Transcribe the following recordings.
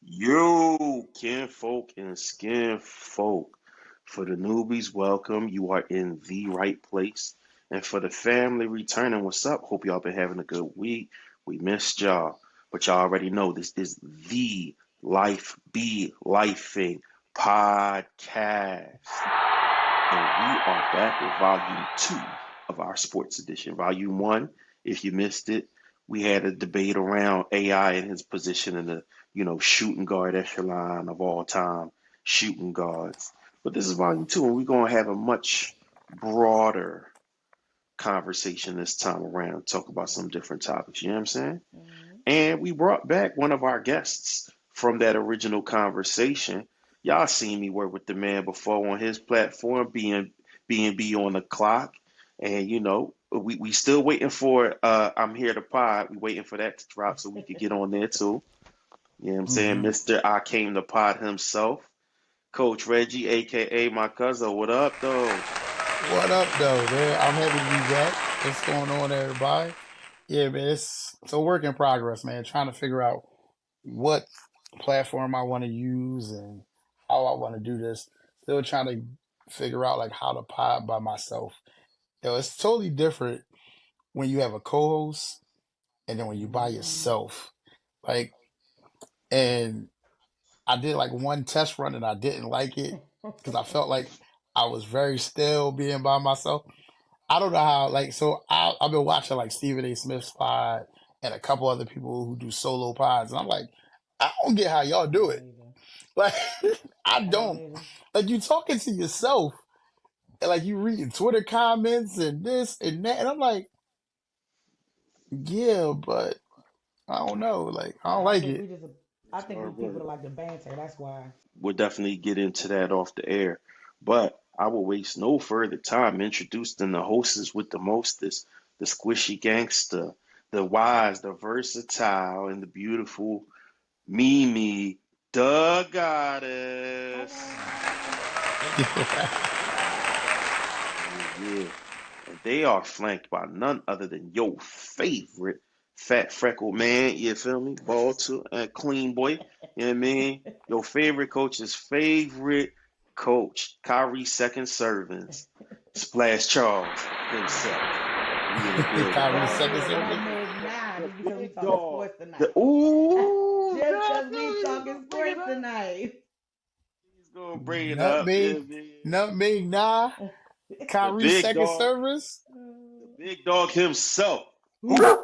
Yo, kinfolk and skin folk. For the newbies, welcome. You are in the right place. And for the family returning, what's up? Hope y'all been having a good week. We missed y'all. But y'all already know this is the Life Be Lifing podcast. And we are back with volume two of our sports edition. Volume one, if you missed it, we had a debate around AI and his position in the, shooting guard echelon of all time shooting guards. But this is volume two, and we're going to have a much broader conversation this time around, talk about some different topics. You know what I'm saying? Mhm. And we brought back one of our guests from that original conversation. Y'all seen me work with the man before on his platform, being be on the clock. And we still waiting for I'm here to pod. We waiting for that to drop so we could get on there too. You know what I'm saying? hmm Mr. I came to pod himself. Coach Reggie, aka my cousin. What up though? What up, though, man? I'm happy to be back. What's going on, everybody? Yeah, man, it's a work in progress, man. Trying to figure out what platform I want to use and how I want to do this. Still trying to figure out like how to pod by myself. It's totally different when you have a co-host and then when you by Mhm. yourself. Like, and I did like one test run and I didn't like it because I felt like I was very still being by myself. I don't know how, like, so I've been watching like Stephen A. Smith's pod and a couple other people who do solo pods, and I'm like, I don't get how y'all I do don't it. either. Like, I I don't don't. either. Like, you talking to yourself, and like you reading Twitter comments and this and that, and I'm like, yeah, but I don't know. Like, I don't I like think it. we just. I It's think we hard people work. that like the banter. That's why. We'll definitely get into that off the air. But I will waste no further time introducing the hostess with the mostest, the squishy gangster, the wise, the versatile, and the beautiful Mimi, the goddess. Hello. Yeah, yeah. And they are flanked by none other than your favorite fat freckled man, you feel me? Balter and clean boy, you know what I mean? Your favorite coach's favorite coach, Kyrie second servants, Splash Charles himself. We in the building, Kyrie y'all. second Nutmeg, service. nutmeg, nah. The Just because we big talking dog. sports The tonight. ooh, Just God, because we no, he's talking gonna bring it sports up. tonight. He's gonna bring it up, yeah, Nutmeg, man. nutmeg, nah. The Kyrie big second dog, service. the big dog himself. Ooh,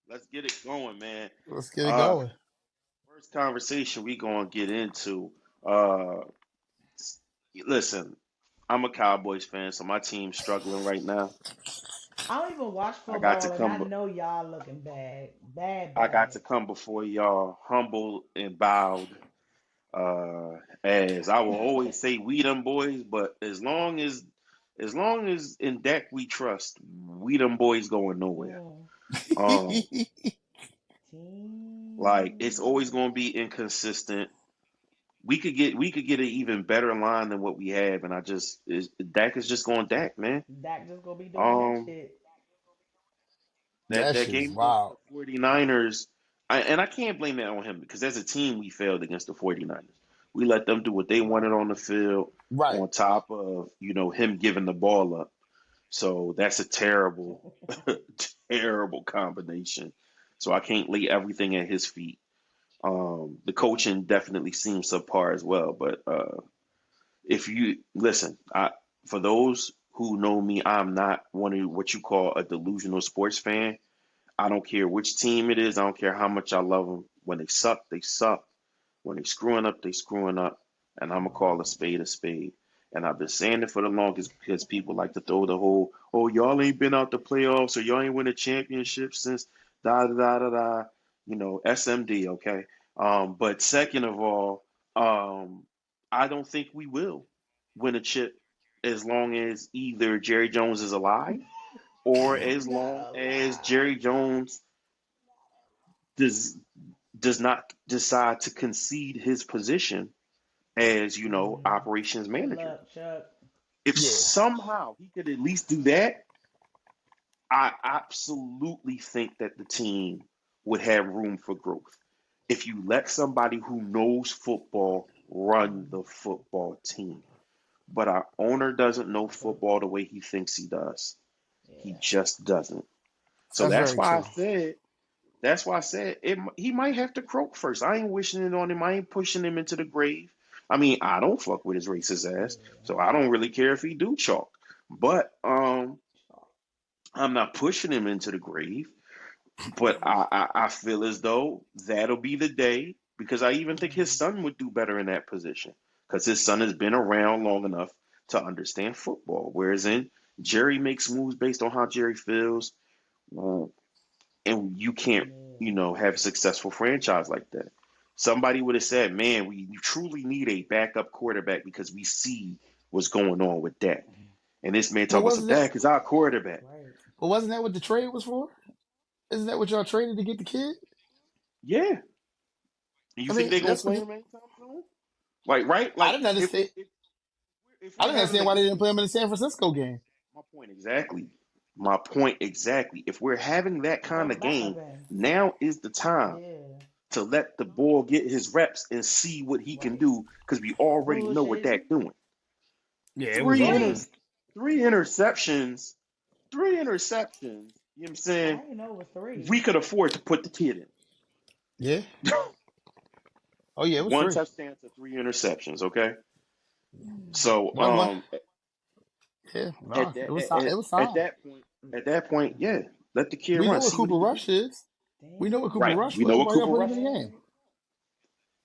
Let's get it going, man. let's get it Uh, going. First conversation we gonna get into. Uh, Listen, I'm a Cowboys fan, so my team's struggling right now. I don't even watch I got to football, and I come. know y'all looking bad, bad, I got bad. to come before y'all humble and bowed. As I will always say, we them boys. But as long as in Dak we trust, we them boys going nowhere. Mm. Um, like it's always Team. going to be inconsistent. We could get an even better line than what we have, and Dak is just going Dak, man. Dak just gonna be doing that Um, shit. that That that shit is game against wild. the 49ers, and I can't blame that on him because as a team we failed against the 49ers. We let them do what they wanted Right. on the field Right. on top of, him giving the ball up. So that's a terrible, terrible combination. So I can't lay everything at his feet. The coaching definitely seems subpar as well, but if you listen, for those who know me, I'm not one of what you call a delusional sports fan. I don't care which team it is. I don't care how much I love them. When they suck, they suck. When they screwing up, they screwing up. And I'm gonna call a Right. spade a spade. And I've been saying it for the longest because people like to throw the whole, oh, y'all ain't been out the playoffs or y'all ain't win a championship since da da da da da. SMD, okay. But second of all, I don't think we will win a chip as long as either Jerry Jones is alive or as Not long as Jerry alive. Jones does does not decide to concede his position as operations Good manager. luck, Chuck. If Yeah. somehow he could at least do that, I absolutely think that the team would have room for growth. if you let somebody who knows football run Mm, the football team. But our owner doesn't know okay. football the way he thinks he does. He Yeah. just doesn't. So That's very true. that's why I said he might have to croak first. I ain't wishing it on him. I ain't pushing him into the grave. I mean, I don't fuck with his racist ass, Yeah. so I don't really care if he do chalk. But Sure. I'm not pushing him into the grave. But I feel as though that'll be the day because I even think his Mm, son would do better in that position because his son has been around long enough to understand football. Whereas in Jerry makes moves based on how Jerry feels, well, and you can't, yeah. have a successful franchise like that. Somebody would have said, "Man, we truly need a backup quarterback because we see what's going on with Dak." And this man But talking about some wasn't that? Dak is our quarterback. Right. But wasn't that what the trade was for? Isn't that what y'all traded to get the kid? Yeah, and you I think mean, they're gonna that's what play him anytime soon? Like, right? I Like, didn't understand. if I we're didn't having a understand why they good didn't play him in the San Francisco game. my point exactly. My point exactly. If we're having that I thought it kind was of backup game, game. now is the time Yeah. to let the ball get his reps and see what he can Right. do because we already know what Bullshitting. Dak's doing. Yeah, it was Three inter, awful. Right. three interceptions, three interceptions. You know what I'm saying? I didn't know it was three. We could afford to put the kid in. Yeah. Oh yeah, it was One three. touchdown to three interceptions. Okay, Mm. so One. Yeah. No, at that it was time. It was at time. that point, yeah, let the kid We know run, what see what Cooper he can do. Rush is. We know what Cooper Right, Rush we was. know what Why y'all Cooper put Rush him in the is. game? Right.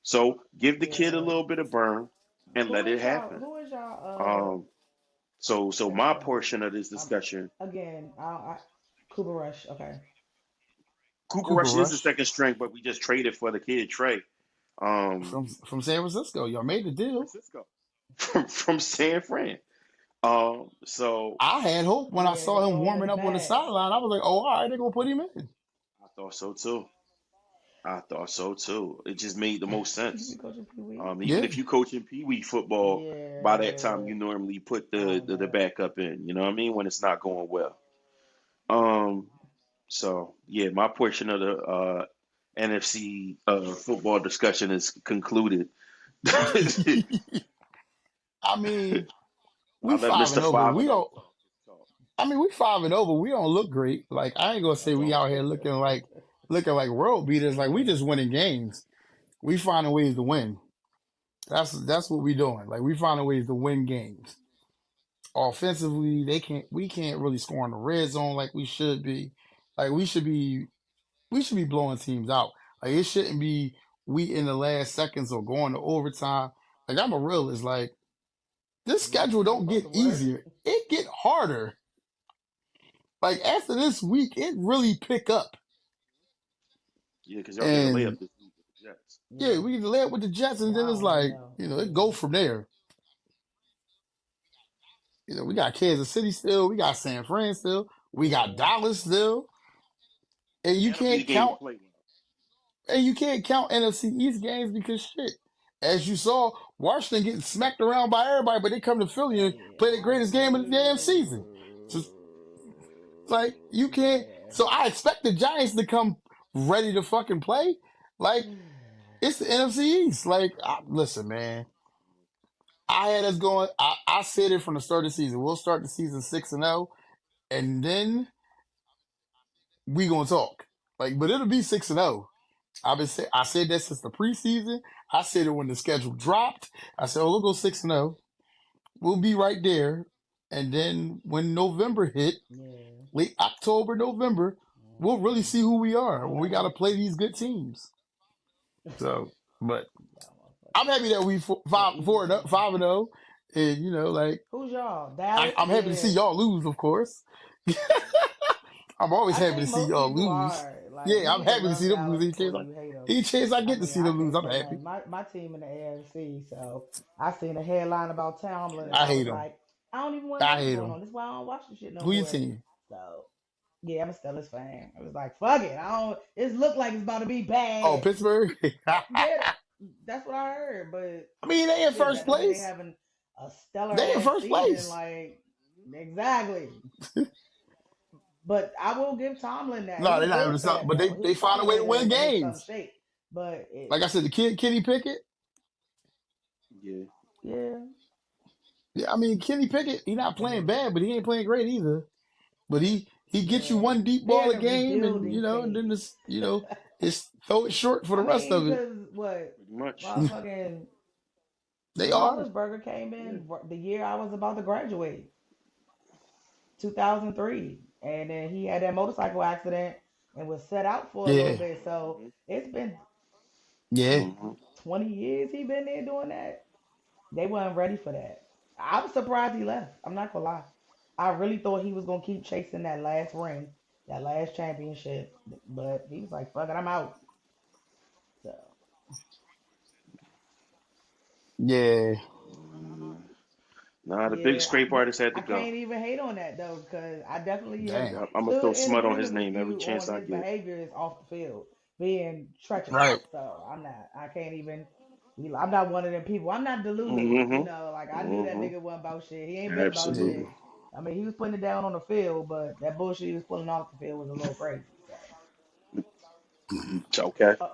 So give the kid a Yeah. little bit of burn and Who let it is y'all? happen. Who is y'all? Um, so my Center. portion of this Um. discussion, Again. Cooper Rush. Okay. Cooper Cooper Rush is the Rush second string, but we just traded for the kid Trey, um, from San Francisco. Y'all made the deal. Francisco, from San Fran. So I had hope when I Yeah. To saw him throw him in warming the up on the bag. sideline. I was like, oh, all right, they're gonna put him in. I thought so too. I thought so too. It just made the most You be sense. coaching Pee Wee. Even Yeah. if you coach in Pee Wee football, by that time Yeah. you normally put I the know. backup in. You know what I mean? When it's not going well. Um, So yeah, my portion of the NFC football discussion is concluded. I I mean, we let 5-0, Mister but Five we and Zero don't. talk his talk. I mean, we 5-0, but we don't look great. Like I ain't gonna say That's we all I'm out here saying. looking like world beaters. Like we Yeah. just winning games. We finding ways to win. That's what we doing. Like we finding ways to win games. Offensively, we can't really score in the red zone like we should be. Like we should be blowing teams out. Like it shouldn't be we in the last seconds or going to overtime. Like I'm a realist. Like this That's schedule how it's don't supposed get to work. easier. It get harder. Like after this week, it really pick up. Yeah, because y'all get a layup And this week with the Jets. yeah, Mm. we get to lay up with the Jets, and then it's Wow. like, No. it Yeah. go from there. We got Kansas City still, we got San Fran still, we got Yeah. Dallas still, and you That'll be the can't game to count play well. and you can't count NFC East games because shit. As you saw, Washington getting smacked around by everybody, but they come to Philly and Hey. play the greatest game of the damn season. So it's like you can't. So I expect the Giants to come ready to fucking play. Like Yeah. it's the NFC East. Like listen, man. I had us going. I said it from the start of the season. We'll start the season 6-0, and then we gonna talk. Like, but it'll be 6-0. I said that since the preseason. I said it when the schedule dropped. I said, "Oh, we'll go 6-0. We'll be right there." And then when November hit, Yeah. late October, November, we'll really Mm-mm. see who we are I when we got to know. play these good teams. So, but Y'all I'm motherfuckers. happy that we The five, easy 4, team. 5-0, and like. Who's y'all? Dallas? I'm happy to see Yeah. y'all lose, of course. I'm always I happy to think see most y'all people lose. are. Like, Yeah, you I'm either happy to see love them lose. Dallas or you hate them. Any chance I I get to mean, see I them lose, can't I'm say happy. nothing. My team in the AFC, so I seen a headline about Tomlin and I I hate was them. like, I don't even want to know I what's hate going them. on. That's why I don't watch the shit no Who you more. team? So yeah, I'm a Steelers fan. I was like, fuck it. I don't. It look like it's about to be Oh, bad. Pittsburgh. Yeah, that's what I heard. But I mean, they in shit, first that don't mean they place. having a stellar They in ass first season. place. Like exactly. But I will give Tomlin that. No, He they're not even good for something, that but they though. they He'll find find a a way way to win to make something games. shake. But Like I said, the kid Kenny Pickett. Yeah. yeah, Yeah, I mean Kenny Pickett. He not and playing then bad, but he ain't playing great either. But he gets you yeah, one deep they ball in a a game, and rebuilding and then phase. it's throw it short for I the rest mean, of it. cause what Pretty much. motherfucking They are. Roethlisberger came Yeah. in the year I was about to graduate, 2003, and then he had that motorcycle accident and was set out for a little Yeah, bit. So Hmm. it's been yeah. Hmm. 20 years he been there doing that. They weren't ready for that. I was surprised he left. I'm not gonna lie. I really thought he was gonna keep chasing that last ring, that last championship, but he was like, "Fuck it, I'm out." So Yeah. Nah, the big yeah, scrape but artist had to I go. can't even hate on that though, because I definitely have Damn. Yeah, I'm gonna throw stood in smut on his agreement with name every you chance on I his get. behaviors off the field being treacherous. Right. So I'm not. I can't even. I'm not one of them people. I'm not delulu. You Hmm. know, like I knew that Hmm. nigga wasn't about shit. He ain't been about Yeah. Absolutely. shit. I mean, he was putting it down on the field, but that bullshit he was pulling off the field was a little crazy. So, Okay. uh,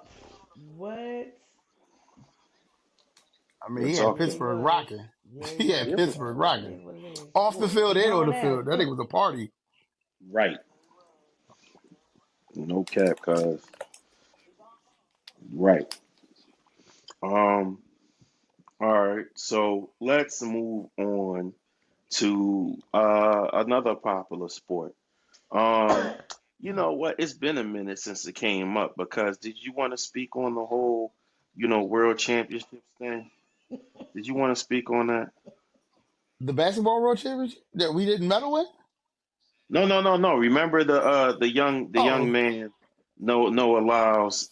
what? I mean, We'll he had talk Yeah, he though. Pittsburgh was. rocking. Yeah, he He had Yeah. was. Pittsburgh So it rocking. is what it is. Off the field He and on gone the field. now. That nigga was a party. Right. No cap, cuz. Right. Um. All right. So let's move on to another popular sport. Um. You know what? It's been a minute since it came up because did you want to speak on the whole, world championships thing? Did you want to speak on that? The basketball world championship that we didn't medal in? No, no, no, no. Remember the young Oh, man, Noah Lyles,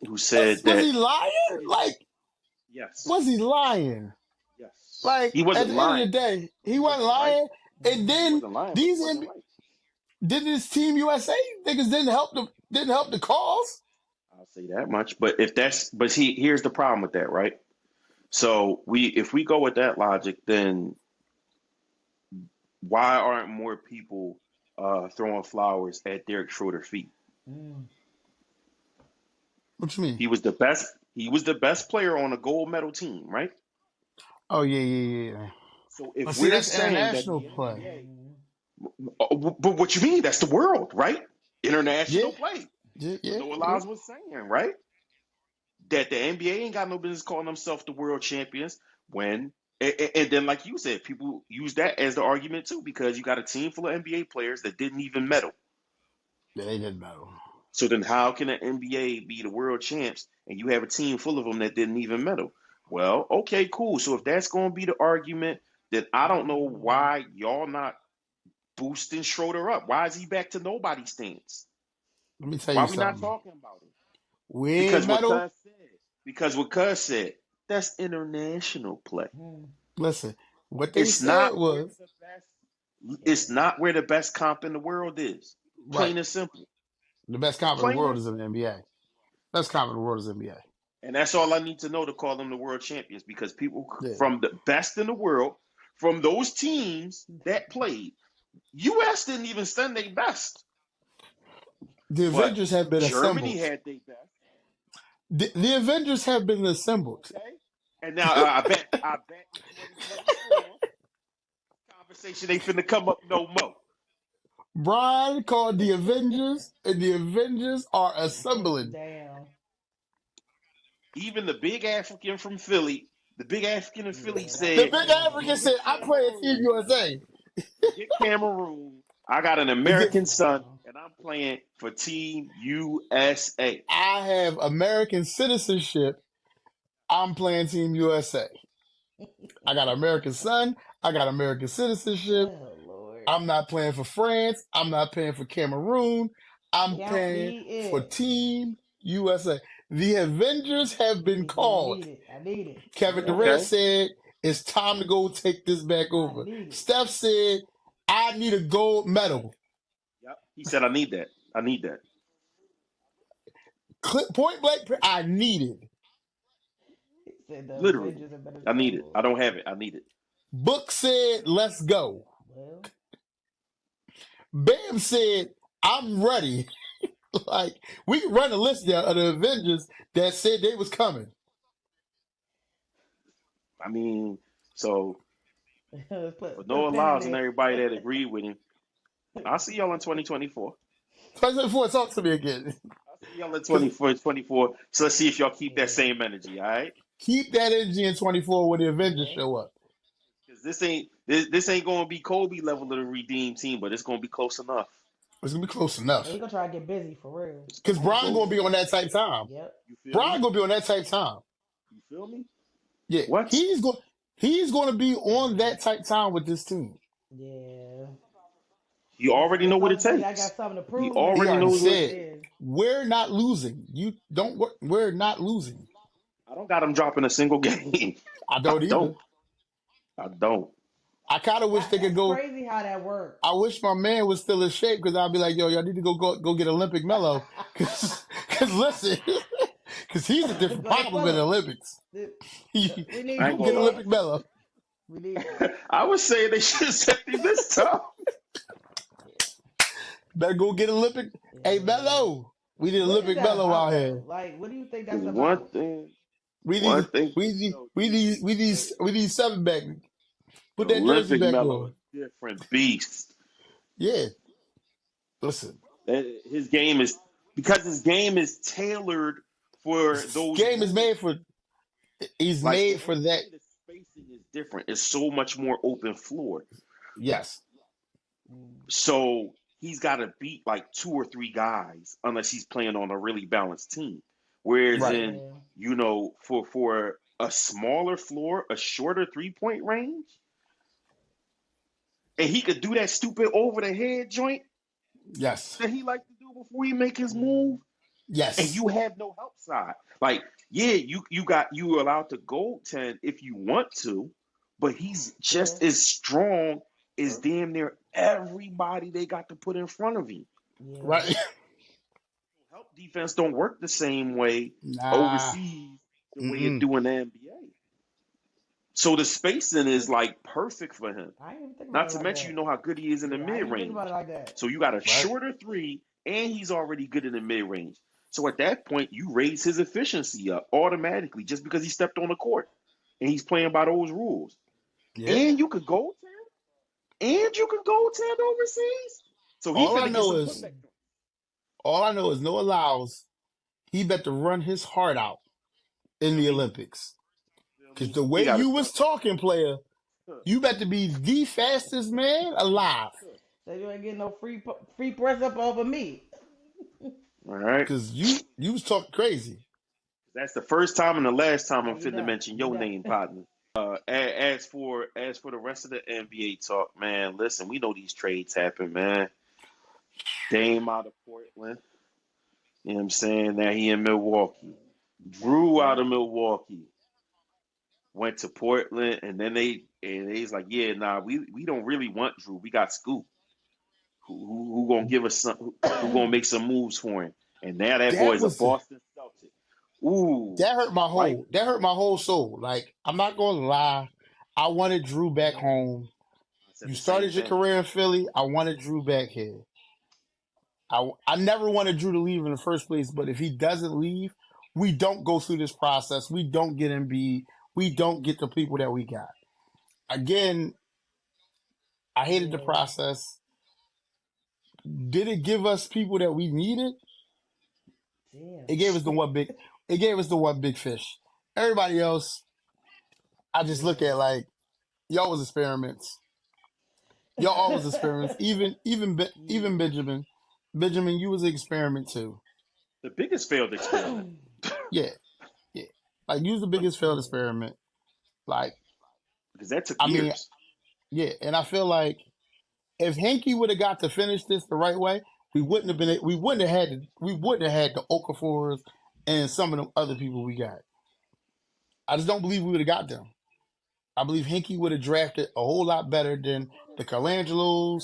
who was said was that he lying? his Like, yes, was he lying? yes, Like, he at wasn't the end of the lying. day, he He wasn't wasn't right. lying. And He then wasn't lying, but he these wasn't right. did this Team USA niggas didn't help the cause. I'll say that much. But here's the problem with that, right? So if we go with that logic, then why aren't more people throwing flowers at Derek Schroeder's feet? Mm. What you mean? He was the best. He was the best player on a gold medal team, right? Oh yeah, yeah, yeah. So But if see, we're that's saying that international the play. NBA, Mm. but what you mean? That's the world, right? Yeah, International play. yeah, What yeah, Noah yeah. Lyles was saying, right? That the NBA ain't got no business calling themselves the world champions when, and then like you said, people use that as the argument too because you got a team full of NBA players that didn't even medal. Yeah, they didn't medal. So then how can the NBA be the world champs and you have a team full of them that didn't even medal? Well, okay, cool. So if that's going to be the argument, then I don't know Mm. why y'all not boosting Schroeder up. Why is he back to nobody stance? Let me tell Why you we not something. talking about him? We ain't Because what medal. Cuz said. Because what Cuz said. That's international play. Mm. Listen, what they It's said not where was the best. It's Yeah. not where the best comp in the world is. right. Plain and simple. The best comp in the Plain world and is in the simple. NBA. Best comp in the world is NBA. And that's all I need to know to call them the world champions because people Yeah. from the best in the world, from those teams that played, U.S. didn't even send their best, The but Avengers have been Germany assembled. had their best. The Avengers have been assembled. Okay, and now I bet in 2024 conversation ain't finna come up no more. Brian called the Avengers, and the Avengers are assembling. Damn. Even the big African in Philly Yeah, that The was said, Big crazy. African forget said, "I'm playing Team Cameroon, USA." forget Cameroon. I got an The get, American son, Wow. and I'm playing for Team USA. I have American citizenship. I'm playing Team USA. I got an American son. I got American citizenship. Oh Lord. I'm not playing for France. I'm not playing for Cameroon. I'm Count playing me for in. Team USA. The Avengers have been He said, called. "Need it. I need it. Kevin Yep. Durant Okay. said, it's time to go take this back I over. need it." Steph said, I need a gold medal. Yep. He said, I need that. I need that. Point blank, I need it. He said the Literally. Avengers have been I need it. assembled. I don't have it. I need it. Book said, let's go. Well, Bam said, I'm ready. Like we could run a list there of the Avengers that said they was coming. I mean, so for Put a Noah pin in Lyles and it. everybody that agreed with him, I'll see y'all in 2024. 2024, talk to me again. I'll see y'all in Because 24. So let's see if y'all keep that Yeah. same energy, all right? keep that energy in 24 when the Avengers Yeah. show up. Because this ain't going to be Kobe level of the redeemed team, but it's going to be close enough. It's gonna be close And he enough. gonna try to get busy for real. It's going Because to be Brian close gonna be on enough. that type time. Yep. You feel Brian me? gonna be on that type time. You feel me? Yeah, What? he's going to be on that type time with this team. Yeah. He That's already know what it something I takes. got something to He prove He already next already year. knows what it said takes. Yeah. we're not losing. You don't. We're not losing. I don't got him dropping a single game. I I don't either. don't. I don't. I kind of wish they could That's go. crazy how that works. I wish my man was still in shape because I'd be like, yo, y'all need to go get Olympic Mellow because listen, because he's a different Go ahead, problem in the Philip. Olympics. We need I Go ain't you, gonna get lie. Philip. Olympic Mellow. We need you. I was saying they should have set him this time. Better go get Olympic. Hey Yeah. Mellow, we need What is Olympic that Mellow about out though? here. Like, what do you think Because that's about? We one need thing we for need sure, we need we need we need seven back. the Put that jersey Olympic back Mellow on. is a different beast. Yeah, listen. His game is because his game is tailored for This those game is rules. made for. He's Like the made for that. NBA, the spacing is different. It's so much more open floor. Yes. Mm. So he's got to beat like two or three guys unless he's playing on a really balanced team. Whereas Right. in, Yeah. for a smaller floor, a shorter 3 point range, and he could do that stupid over the head joint Yes. that he like to do before he make his Yeah. move, and Yes. you have no help side. Like, yeah, you allowed to goaltend if you want to, but he's Yeah. just as strong as damn near everybody they got to put in front of him. Yeah. Right. Help defense don't work the same way Nah. overseas the way it Mm-mm. do in the NBA. So the spacing is like perfect for him. I ain't even think about Not it to like mention, you that. know how good he is in the Yeah, I mid ain't even think about it range. like that. So you got a Right. shorter three, and he's already good in the mid range. So at that point, you raise his efficiency up automatically just because he stepped on the court and he's playing by those rules. Yeah. And you could goaltend, and you could goaltend overseas. So he All I finna get know some is putback. Noah Lyles. He bet to run his heart out in Feel the me? Olympics. Feel Cause me? the He way got to you start. was talking, player, you bet to be the fastest man alive. So you ain't getting no free press up over me. All right. Cause you was talking crazy. That's the first time and the last time No, I'm you fitting to don't. mention You your don't. name, partner. As for the rest of the NBA talk, man, listen, we know these trades happen, man. Dame out of Portland, you know what I'm saying? Now he in Milwaukee. That's Drew out of crazy. Milwaukee went to Portland, and then they's like, yeah, nah, we don't really want Drew. We got Scoop, who gonna give us some, who gonna make some moves for him. And now that That boy's a was the Boston Celtic. Ooh, like that hurt my whole soul. Like, I'm not gonna lie. I wanted Drew back Yeah. home. I said You the same started your thing. career in Philly. I wanted Drew back here. I never wanted Drew to leave in the first place, but if he doesn't leave, we don't go through this process. We don't get Embiid. We don't get the people that we got. Again, I hated the Yeah. process. Did it give us people that we needed? Damn. It gave us the one big. It gave us the one big fish. Everybody else, I just look Yeah. at like y'all was experiments. Y'all always experiments. Even Yeah. Benjamin. Benjamin, you was an experiment too. The biggest failed experiment. Yeah, yeah. Like you was the biggest failed experiment. Like, Because that took I mean, years. yeah. And I feel like if Henke would have got to finish this the right way, we wouldn't have been. We wouldn't have had the Okafors and some of the other people we got. I just don't believe we would have got them. I believe Henke would have drafted a whole lot better than the Colangelos.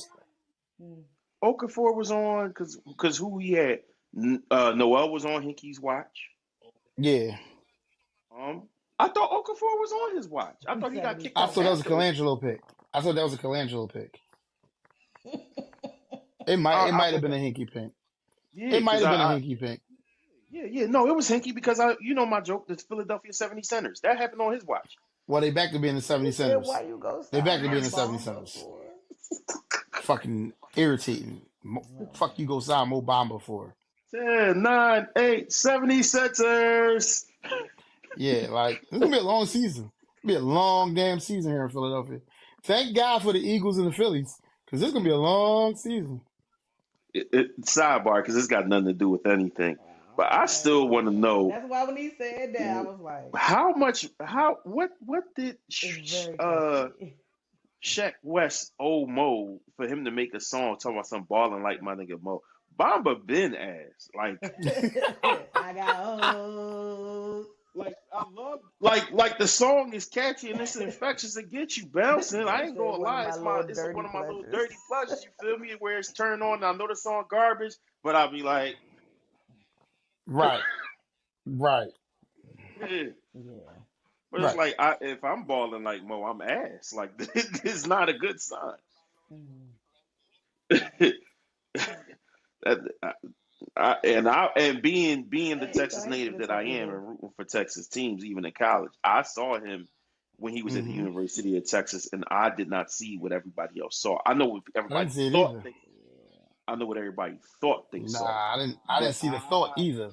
Mm. Okafor was on because who he had? Noel was on Hinky's watch. Yeah, Um, I thought Okafor was on his watch. I He thought he said got what he kicked I out thought that said. was a afterwards. Colangelo pick. I thought that was a Colangelo pick. It I might have thought been a that. Hinky pick. Yeah, It might because have been a I hinky pink. yeah, no, it was hinky because you know my joke, the Philadelphia 76ers. That happened on his watch. Well, they back to being the He 70 said, "Why centers. you go They back sign to Mo being the 70 Bamba centers. for?" Fucking irritating. Oh Fuck you go sign Mo Bamba for. 10, 9, 8, 76ers. Yeah, like it's gonna be a long season. It'll be a long damn season here in Philadelphia. Thank God for the Eagles and the Phillies, because this is gonna be a long season. Sidebar, because it's got nothing to do with anything. But I still want to man, know that's why when he said that, I was like, what did "It's very catchy." Shaq West owe Mo for him to make a song talking about some balling like my nigga Mo? Bamba been ass. I got hoes. I love like the song is catchy and it's infectious to get you bouncing. I He ain't said gonna one of lie, my it's little one dirty of my little pleasures. dirty pleasures. You feel me? Where it's turned on. I know the song garbage, but I'll be like, Right, right, yeah. Yeah. But it's right. like if I'm balling like Mo, I'm ass. Like this is not a good sign. Mm. That, and being the Hey, you know, Texas I used to native that listen I to am Eagles. and rooting for Texas teams, even in college, I saw him when he was at the Hmm. University of Texas, and I did not see what everybody else saw. I know what I didn't everybody see it thought either. they. I know what everybody thought they saw, Nah, I didn't. I but didn't see the thought either.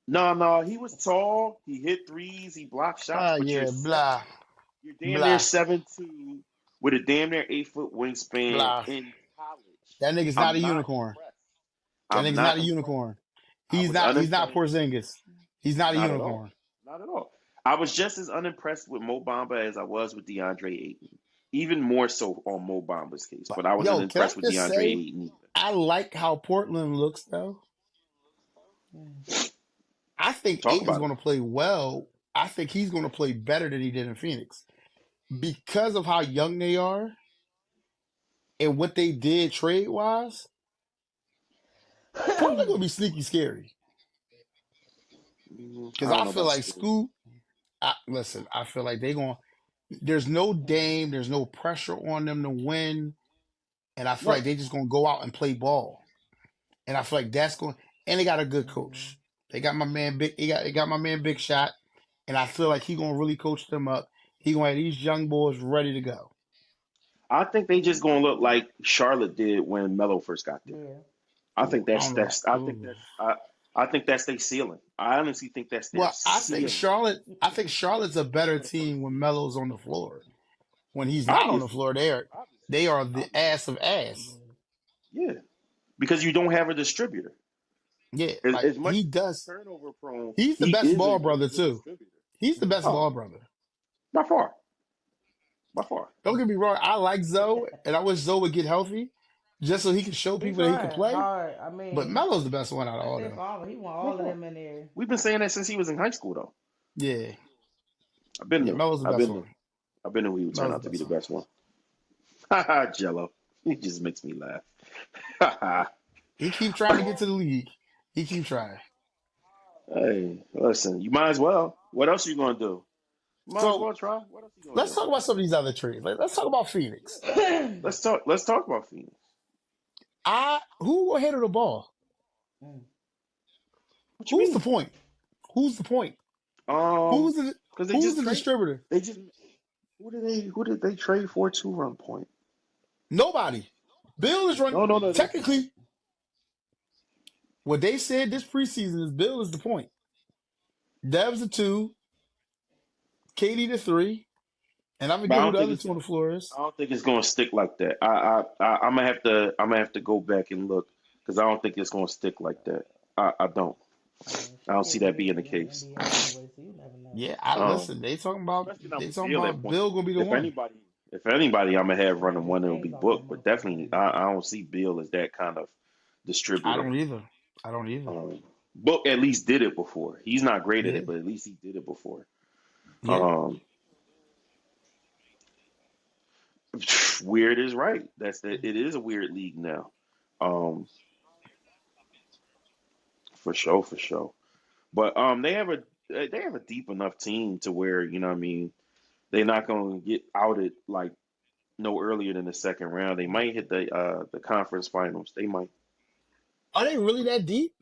no, he was tall. He hit threes. He blocked shots. Ah, But yeah, blah, you're damn near blah, 7'2" with a damn near 8 foot wingspan blah. in college. That nigga's not a I'm not unicorn. impressed. That I'm nigga's not not a impressed. unicorn. I He's was not. He's not unimpressed. Porzingis. He's not a Not at all. unicorn. Not at all. I was just as unimpressed with Mo Bamba as I was with DeAndre Ayton. Even more so on Mo Bamba's case, But but I wasn't yo, can I impressed with just DeAndre say Ayton either. I like how Portland looks though. Mm. I think Talk Aiton's about it. going to play well. I think he's going to play better than he did in Phoenix because of how young they are and what they did trade wise. Portland going to be sneaky scary I because don't I know feel about like Scary. Scoot. Listen, I feel like they going. There's no Dame. There's no pressure on them to win, and I feel Right. like they just going to go out and play ball. And I feel like that's going. And they got a good Mhm. coach. They got my man Big. They got my man Big Shot, and I feel like he gonna really coach them up. He gonna have these young boys ready to go. I think they just gonna look like Charlotte did when Melo first got there. Yeah. I think Ooh, I don't know. Ooh. I think that's their ceiling. I honestly think that's their Well, I think ceiling. Charlotte. I think Charlotte's a better team when Melo's on the floor. When he's not on the Obviously, floor, they are the obviously, ass of ass. Yeah. yeah. Because you don't have a distributor. Yeah, like As much he as he's does. turnover prone, He's the he best is a ball really brother good too. distributor. He's the best Oh, ball brother. by far, by far. Don't get me wrong. I like Zoe, and I wish Zoe would get healthy, just so he can show He people that he can trying play. hard. I But mean, Melo's the best one out of I all say them. for all, he want By all of far. them in there. We've been saying that since he was in high school, though. Yeah, I've been yeah, there. Melo's the I've best been there. one. I've been there. He would turn Melo's out the to be best the one. best one. Ha ha, Jello. He just makes me laugh. Ha ha. He keep trying to get to the league. He keep trying. Hey, listen. You might as well. What else are you gonna do? You might as So well try. What else are you gonna let's do? talk about some of these other trades. Let's talk about Phoenix. Let's talk. Let's talk about Phoenix. I who will handle the ball? Mm. What you Who's the mean? point? Who's the point? Um, Who's the because they who's just the trade. distributor? They just who did they trade for to run point? Nobody. Bill is run No. They technically what they said this preseason is Bill is the point. Dev's the two, Katie the three, and I but forget who the other two on the floor is. I don't think it's gonna stick like that. I'm gonna have to go back and look because I don't think it's gonna stick like that. I don't. I mean, I don't shit see getting that being weird the in the case. NBA anyway, so you never know. Yeah, I Um, listen. especially not They with talking Beal at about point. Bill gonna be the If one. anybody, if anybody, I'm gonna have running Right, one. they It'll be ain't gonna go booked, but much for definitely, Bill. I don't see Beal as that kind of I distributor. don't either. I don't either. Book at least did it before. He's not great at Yeah, it, but at least he did it before. yeah. Um, weird is right. It is a weird league now. Um, for sure, for sure. But they have a deep enough team to where you know what I mean they're not going to get outed like no earlier than the second round. They might hit the conference finals. They might. Are they really that deep?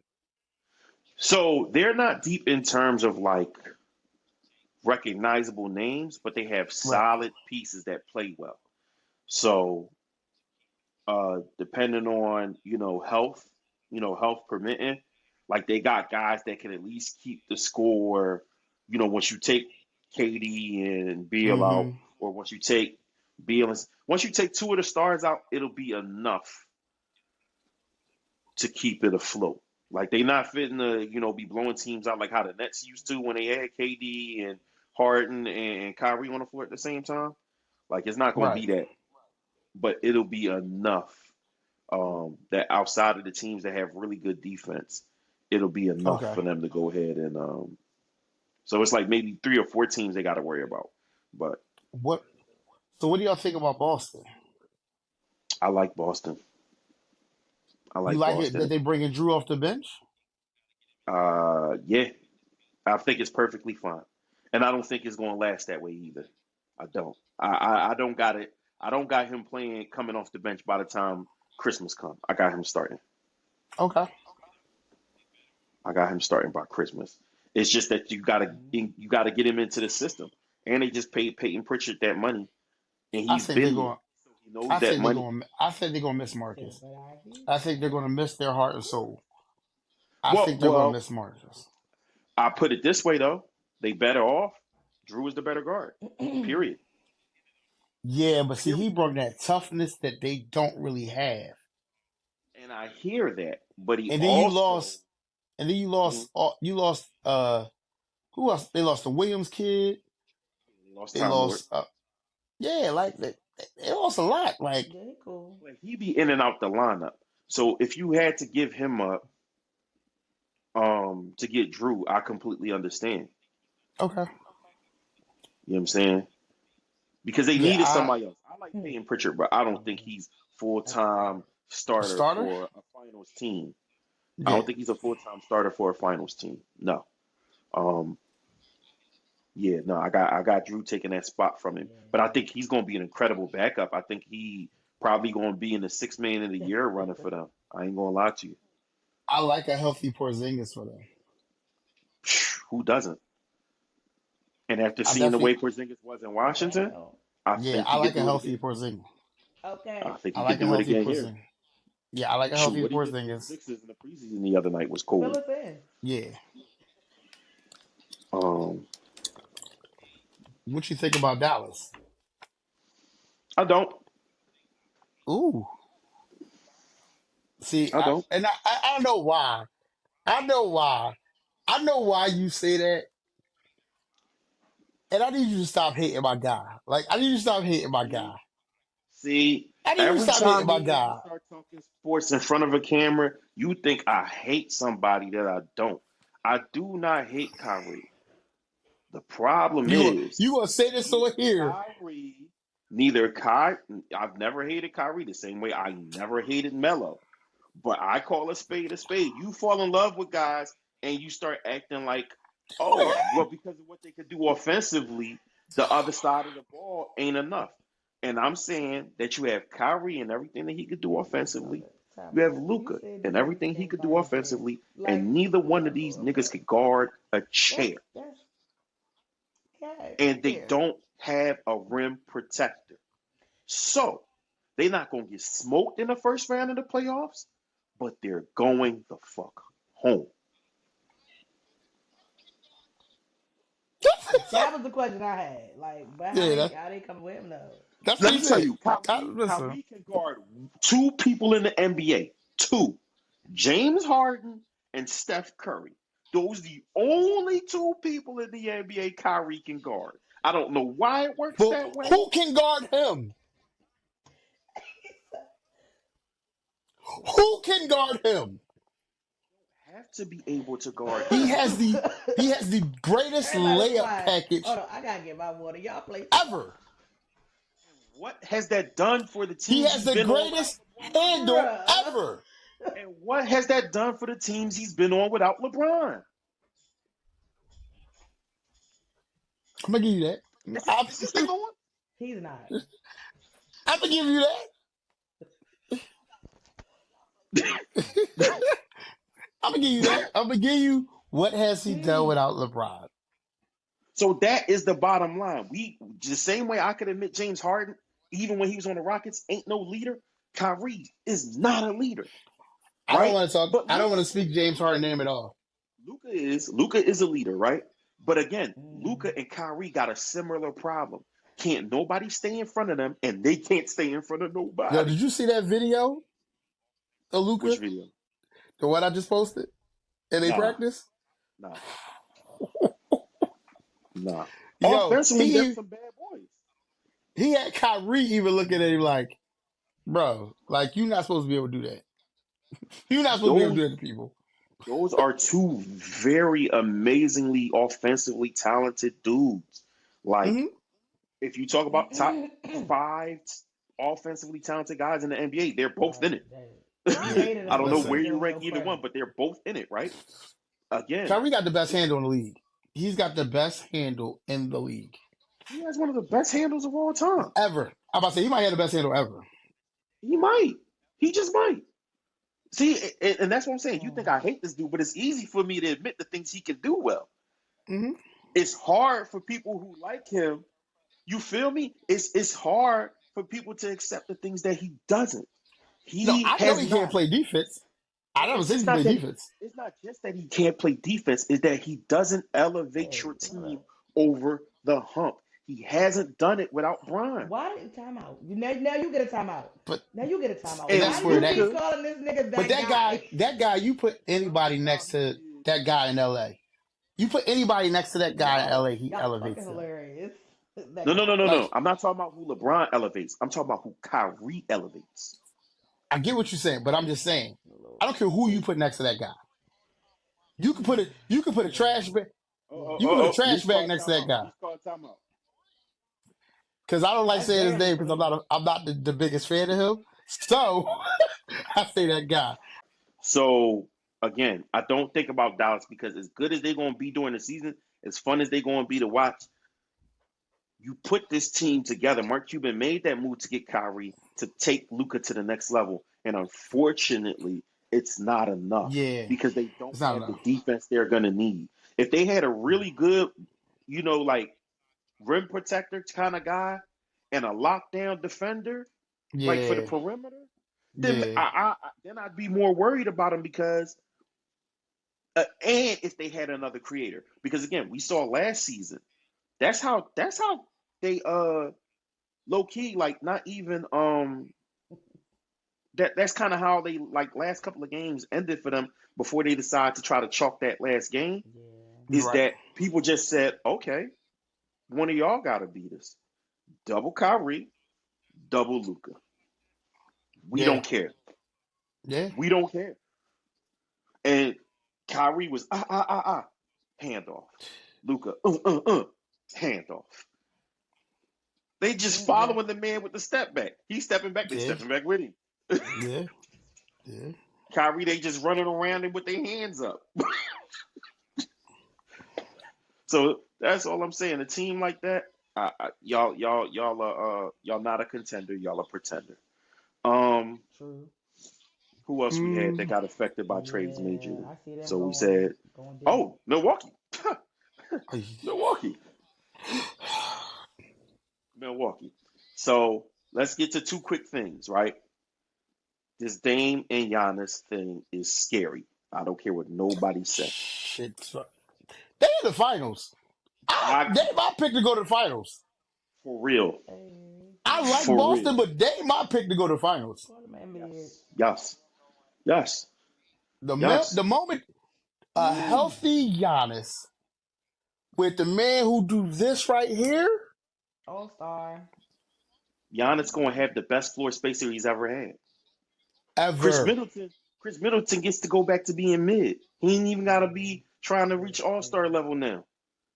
So they're not deep in terms of like recognizable names, but they have Right. solid pieces that play well. So depending on health, health permitting, like they got guys that can at least keep the score. Once you take KD and Beal out, Mm-hmm. or once you take Beal, once you take two of the stars out, it'll be enough to keep it afloat. Like they not fitting to be blowing teams out like how the Nets used to when they had KD and Harden and Kyrie on the floor at the same time. Like it's not going to Right. be that, but it'll be enough that outside of the teams that have really good defense, it'll be enough Okay. for them to go ahead and so it's like maybe 3 or 4 teams they got to worry about. But What? So what do y'all think about Boston? I like Boston. I You like like it that Boston. they bringing Drew off the bench? Yeah, I think it's perfectly fine, and I don't think it's going to last that way either. I don't. I don't got it. I don't got him playing coming off the bench by the time Christmas come. I got him starting. Okay. I got him starting by Christmas. It's just that you gotta get him into the system, and they just paid Peyton Pritchard that money, and I he's think they're been there, going. so he knows that money. I think they're going to miss Shit, Marcus. but I agree. I think they're going to miss their heart and soul. I Well, think they're going to well, miss Marcus. I put it this way though: they better off. Drew is the better guard. Period. Yeah, but see, he Period. brought that toughness that they don't really have. And I hear that, but he And then you also lost. And then you lost. You lost. Who else? They lost the Williams kid. lost They Time Lord. lost. Yeah, like they lost a lot. Like, Yeah, he cool. Like he be in and out the lineup. So if you had to give him up to get Drew, I completely understand. okay, You know what I'm saying? Because they yeah, needed somebody else. I like Hmm. Peyton Pritchard, but I don't think Um, he's full that's a time fact. a starter starter. for a finals team. I Yeah, don't think he's a full time starter for a finals team. No. Um, yeah, no, I got Drew taking that spot from him. But I think he's gonna be an incredible backup. I think he probably gonna be in the 6 man of the year running Yeah. for them. I ain't gonna lie to you. I like a healthy Porzingis for them. Who doesn't? And after I seeing the way definitely. Porzingis was in Washington, Damn. I Yeah, think I he could like a do it healthy again. Porzingis. I Okay. think I he could like a do it healthy again here. Porzingis. Yeah, I like a Shoot, healthy what he did for the Porzingis. Sixers in the preseason the other night was cool. Fill us in. Yeah. Um, What you think about Dallas? I don't. Ooh. See, I don't. I know why. I know why. I know why you say that, and I need you to stop hating my guy. Like, I need you to stop hating my See, guy. see, I need you to every stop hating time my me and you guy. start talking sports in front of a camera, you think I hate somebody that I don't. I do not hate Kyrie. The problem You is gonna say this neither over here? Kyrie, neither Ky. I've never hated Kyrie the same way I never hated Melo. But I call a spade a spade. You fall in love with guys and you start acting like, oh, well, because of what they could do offensively, the other side of the ball ain't enough. And I'm saying that you have Kyrie and everything that he could do Hold offensively. up. Time You have out. You Luca said and you like everything he that could do vice versa. offensively, Like, and neither one of hold these niggas up. could guard a That's chair. that's okay. And they Fair. don't have a rim protector. So they're not going to get smoked in the first round of the playoffs, but they're going the fuck home. That was the question I had. Like, but Yeah, how they come with him though? that's what Let he me tell said. you, Kyrie, Listen, Kyrie can guard two people in the NBA. Two. James Harden and Steph Curry. Those are the only two people in the NBA Kyrie can guard. I don't know why it works but that way. who can guard him? Who can guard him? Have to be able to guard He him. has the he has the greatest Everybody was layup quiet. package Hold on, I gotta get my water. Y'all play too much. ever. What has that done for the He teams has he's the been on without greatest LeBron? handle Bruh. ever. And what has that done for the teams he's been on without LeBron? I'm gonna give you that. Is this thing on? He's not. I'm gonna give you that. I'm gonna give you that. I'm gonna give you what has he done without LeBron. So that is the bottom line. We the same way I could admit James Harden, even when he was on the Rockets, ain't no leader. Kyrie is not a leader, I don't right? want to talk. But I don't want Luka to speak is. James Luka Harden name at is. all. Luka is a leader, right? But again, Mm. Luka and Kyrie got a similar problem. Can't nobody stay in front of them, and they can't stay in front of Yo, nobody. did you see that video of Which Luca? video? The one I just posted? And they Nah, practice? nah, nah. Yo, Offensively, there's some bad boys. he had Kyrie even looking at him like, bro, like you're not supposed to be able to do that. You're not supposed to be able to Those do that to people. those are two very amazingly offensively talented dudes. Like Hmm. if you talk about top five offensively talented guys in the NBA, they're both in Right. it. We hated I him, don't but know we where Listen, didn't give you him rank no either one, credit. but they're both in it, right? Again, Kyrie got the best it's handle in the league. He's got the best handle in the league he has one of the best handles of all time. ever. I'm about to say he might have the best handle ever. He might. He just might. See, and that's what I'm saying. You think Mm. I hate this dude, but it's easy for me to admit the things he can do well. Hmm. It's hard for people who like him. You feel me? It's hard for people to accept the things that he doesn't. No, He I know has he can't not. play defense. I never seen It's him not play that defense. it's not just that he can't play defense. It's that he doesn't elevate Hey, your hold team up. over the hump. He hasn't done it without Bron. Why did timeout? Now you get a timeout. But Now you get a timeout. and Why that's do where you that. keep Luca, calling this nigga But that guy? that guy, you put I'm anybody talking about next how he to did. that guy in LA. You put anybody next to that guy in Y'all, LA, he y'all fucking elevates them. hilarious. That No, no, no, guy. no, Like no. I'm not talking about who LeBron elevates. I'm talking about who Kyrie elevates. I get what you're saying, but I'm just saying, I don't care who you put next to that guy. You could put a trash bag. Oh, oh, You could oh, put a oh. trash He's bag called next to that timeout. guy. He's called timeout. Because I don't like That's saying his barely name because clean. I'm not the biggest fan of him. So I say that guy. So again, I don't think about Dallas because as good as they're going to be during the season, as fun as they're going to be to watch, you put this team together. Mark Cuban made that move to get Kyrie to take Luca to the next level, and unfortunately, it's not enough Yeah, because they don't it's not have the enough. defense they're going to need. If they had a really good, like rim protector kind of guy and a lockdown defender, like for the Yeah, perimeter, then yeah. then I'd be more worried about him because and if they had another creator, because again, we saw last season. That's how they low key like not even that's kind of how they like last couple of games ended for them before they decide to try to chalk that last game. Yeah. You're Is right. that people just said, okay, one of y'all got to beat us. Double Kyrie, double Luca. We Yeah, don't care. yeah. We don't care. And Kyrie was handoff. Luca handoff. They just Mm-mm. following the man with the step back. He's stepping back. They Yeah, stepping back with him. yeah, yeah. Kyrie, they just running around him with their hands up. So that's all I'm saying. A team like that, y'all not a contender. Y'all a pretender. Um, True. who else we had that Mm, got affected by trades Yeah, majorly? I see them So we going said, going deep. oh, Milwaukee, Milwaukee, Milwaukee. So let's get to two quick things, right? This Dame and Giannis thing is scary. I don't care what nobody say. shit. They in the finals. I They my pick to go to the finals. for real, Hey, I hey, like for real. Boston, but they my pick to go to the finals. call the man mid. Yes, yes, yes, The yes. moment a healthy Giannis with the man who do this right here All star. Giannis going to have the best floor spacer he's ever had. Chris ever. Middleton, Chris Middleton gets to go back to being mid. He ain't even got to be trying to reach All Star level now.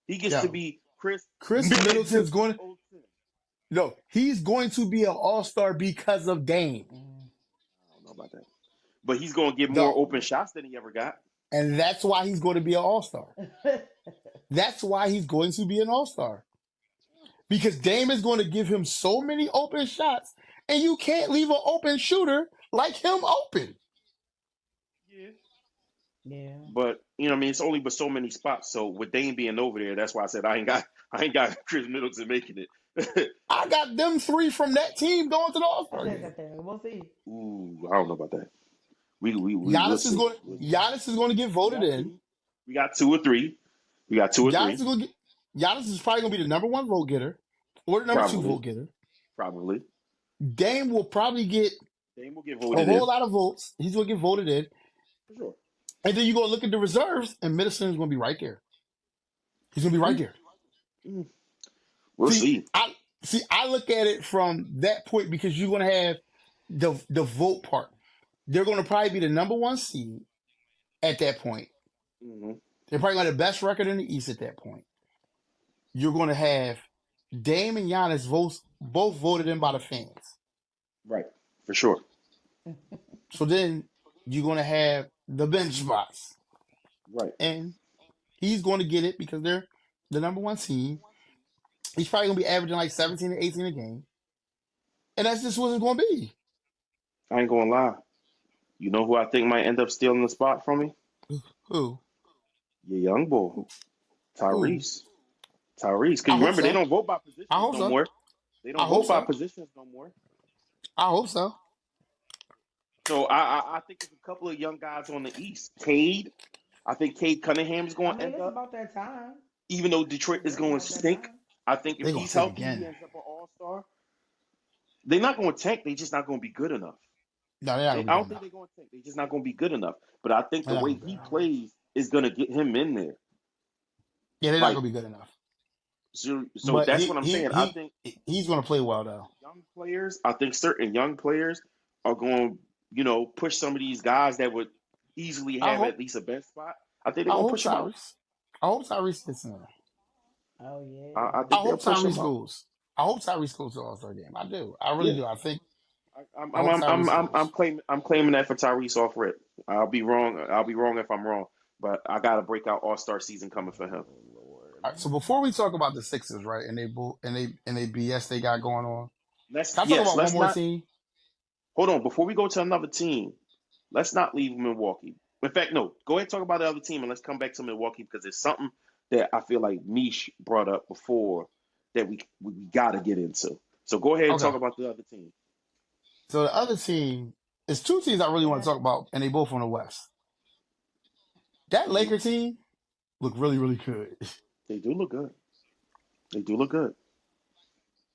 He gets to Yo, be Chris Chris mid Middleton's going. No, he's going to be an All Star because of Dame. Mm. I don't know about that, but he's going to get more No, open shots than he ever got. and that's why he's going to be an All Star. That's why he's going to be an All Star because Dame is going to give him so many open shots, and you can't leave an open shooter like him open. Yeah, Yeah. But you know, what I mean, it's only but so many spots. So with Dame being over there, that's why I said I ain't got Chris Middleton making it. I got them three from that team going to the All Star game. We'll see. Ooh, I don't know about that. We will Giannis is see. going. Giannis is going to get We voted got in. two. We got two or three. We got two or Giannis three, is going to get. Giannis is probably going to be the number one vote getter or the number two probably, vote getter. probably. Dame will probably get Dame will get a voted whole in lot of votes. He's going to get voted in. for sure. And then you go look at the reserves, and Middleton is going to be right there. He's going to be right Mm, there. mm. We'll See, see. I look at it from that point because you're going to have the vote part. They're going to probably be the number one seed at that point. Hmm. They're probably going to have the best record in the East at that point. You're going to have Dame and Giannis votes both voted in by the fans. Right, for sure. So then you're going to have the bench spots, Right. and he's going to get it because they're the number one seed. He's probably going to be averaging like 17 to 18 a game, and that's just what it's going to be. I ain't gonna lie. You know who I think might end up stealing the spot from me? Who? Your young boy, Who? Tyrese. Tyrese. Because I you hope remember they so. don't vote by I positions hope no so. more. They I don't hope vote by so. positions no more. I hope so. So I think there's a couple of young guys on the East. Cade. I think Cade Cunningham's I going to mean, end it's up. about that time. Even though Detroit It's is really going to about that stink, time. I think if They're going to he's sink healthy, he again. ends up an All Star. They're not going to tank. They're just not going to be good enough. No, they're not going to I be don't good think enough. they're going to tank. They're just not going to be good enough. But I think They're the not way going to be good he enough. plays is going to get him in there. Yeah, they're not Like going to be good enough. so But that's what I'm saying. he's going to play well Certain though. young players. I think certain young players are going, push some of these guys that would easily I have at hope least a bench spot. I think they're I going to hope push them out. Tyrese. I hope Tyrese gets in there. Oh I I think yeah. they'll hope push them Tyrese out. goes. I hope Tyrese goes to the All Star game. I do. I really Yeah. do. I, I hope Tyrese goes. I'm claiming that for Tyrese off rip. I'll be wrong. I'll be wrong if I'm wrong. But I got a breakout All Star season coming for him. Oh All Lord. right, so before we talk about the Sixers, right, and they BS they got going on, can I talk about one Let's more not team? hold on before we go to another team. Let's not leave Milwaukee. In fact, no. Go ahead and talk about the other team, and let's come back to Milwaukee because it's something that I feel like Mish brought up before that we got to get into. So go ahead and Okay. talk about the other team. So the other team is two teams I really What want to talk happened? about, and they both from the West. That Hmm. Laker team look really, really good. They do look good. They do look good.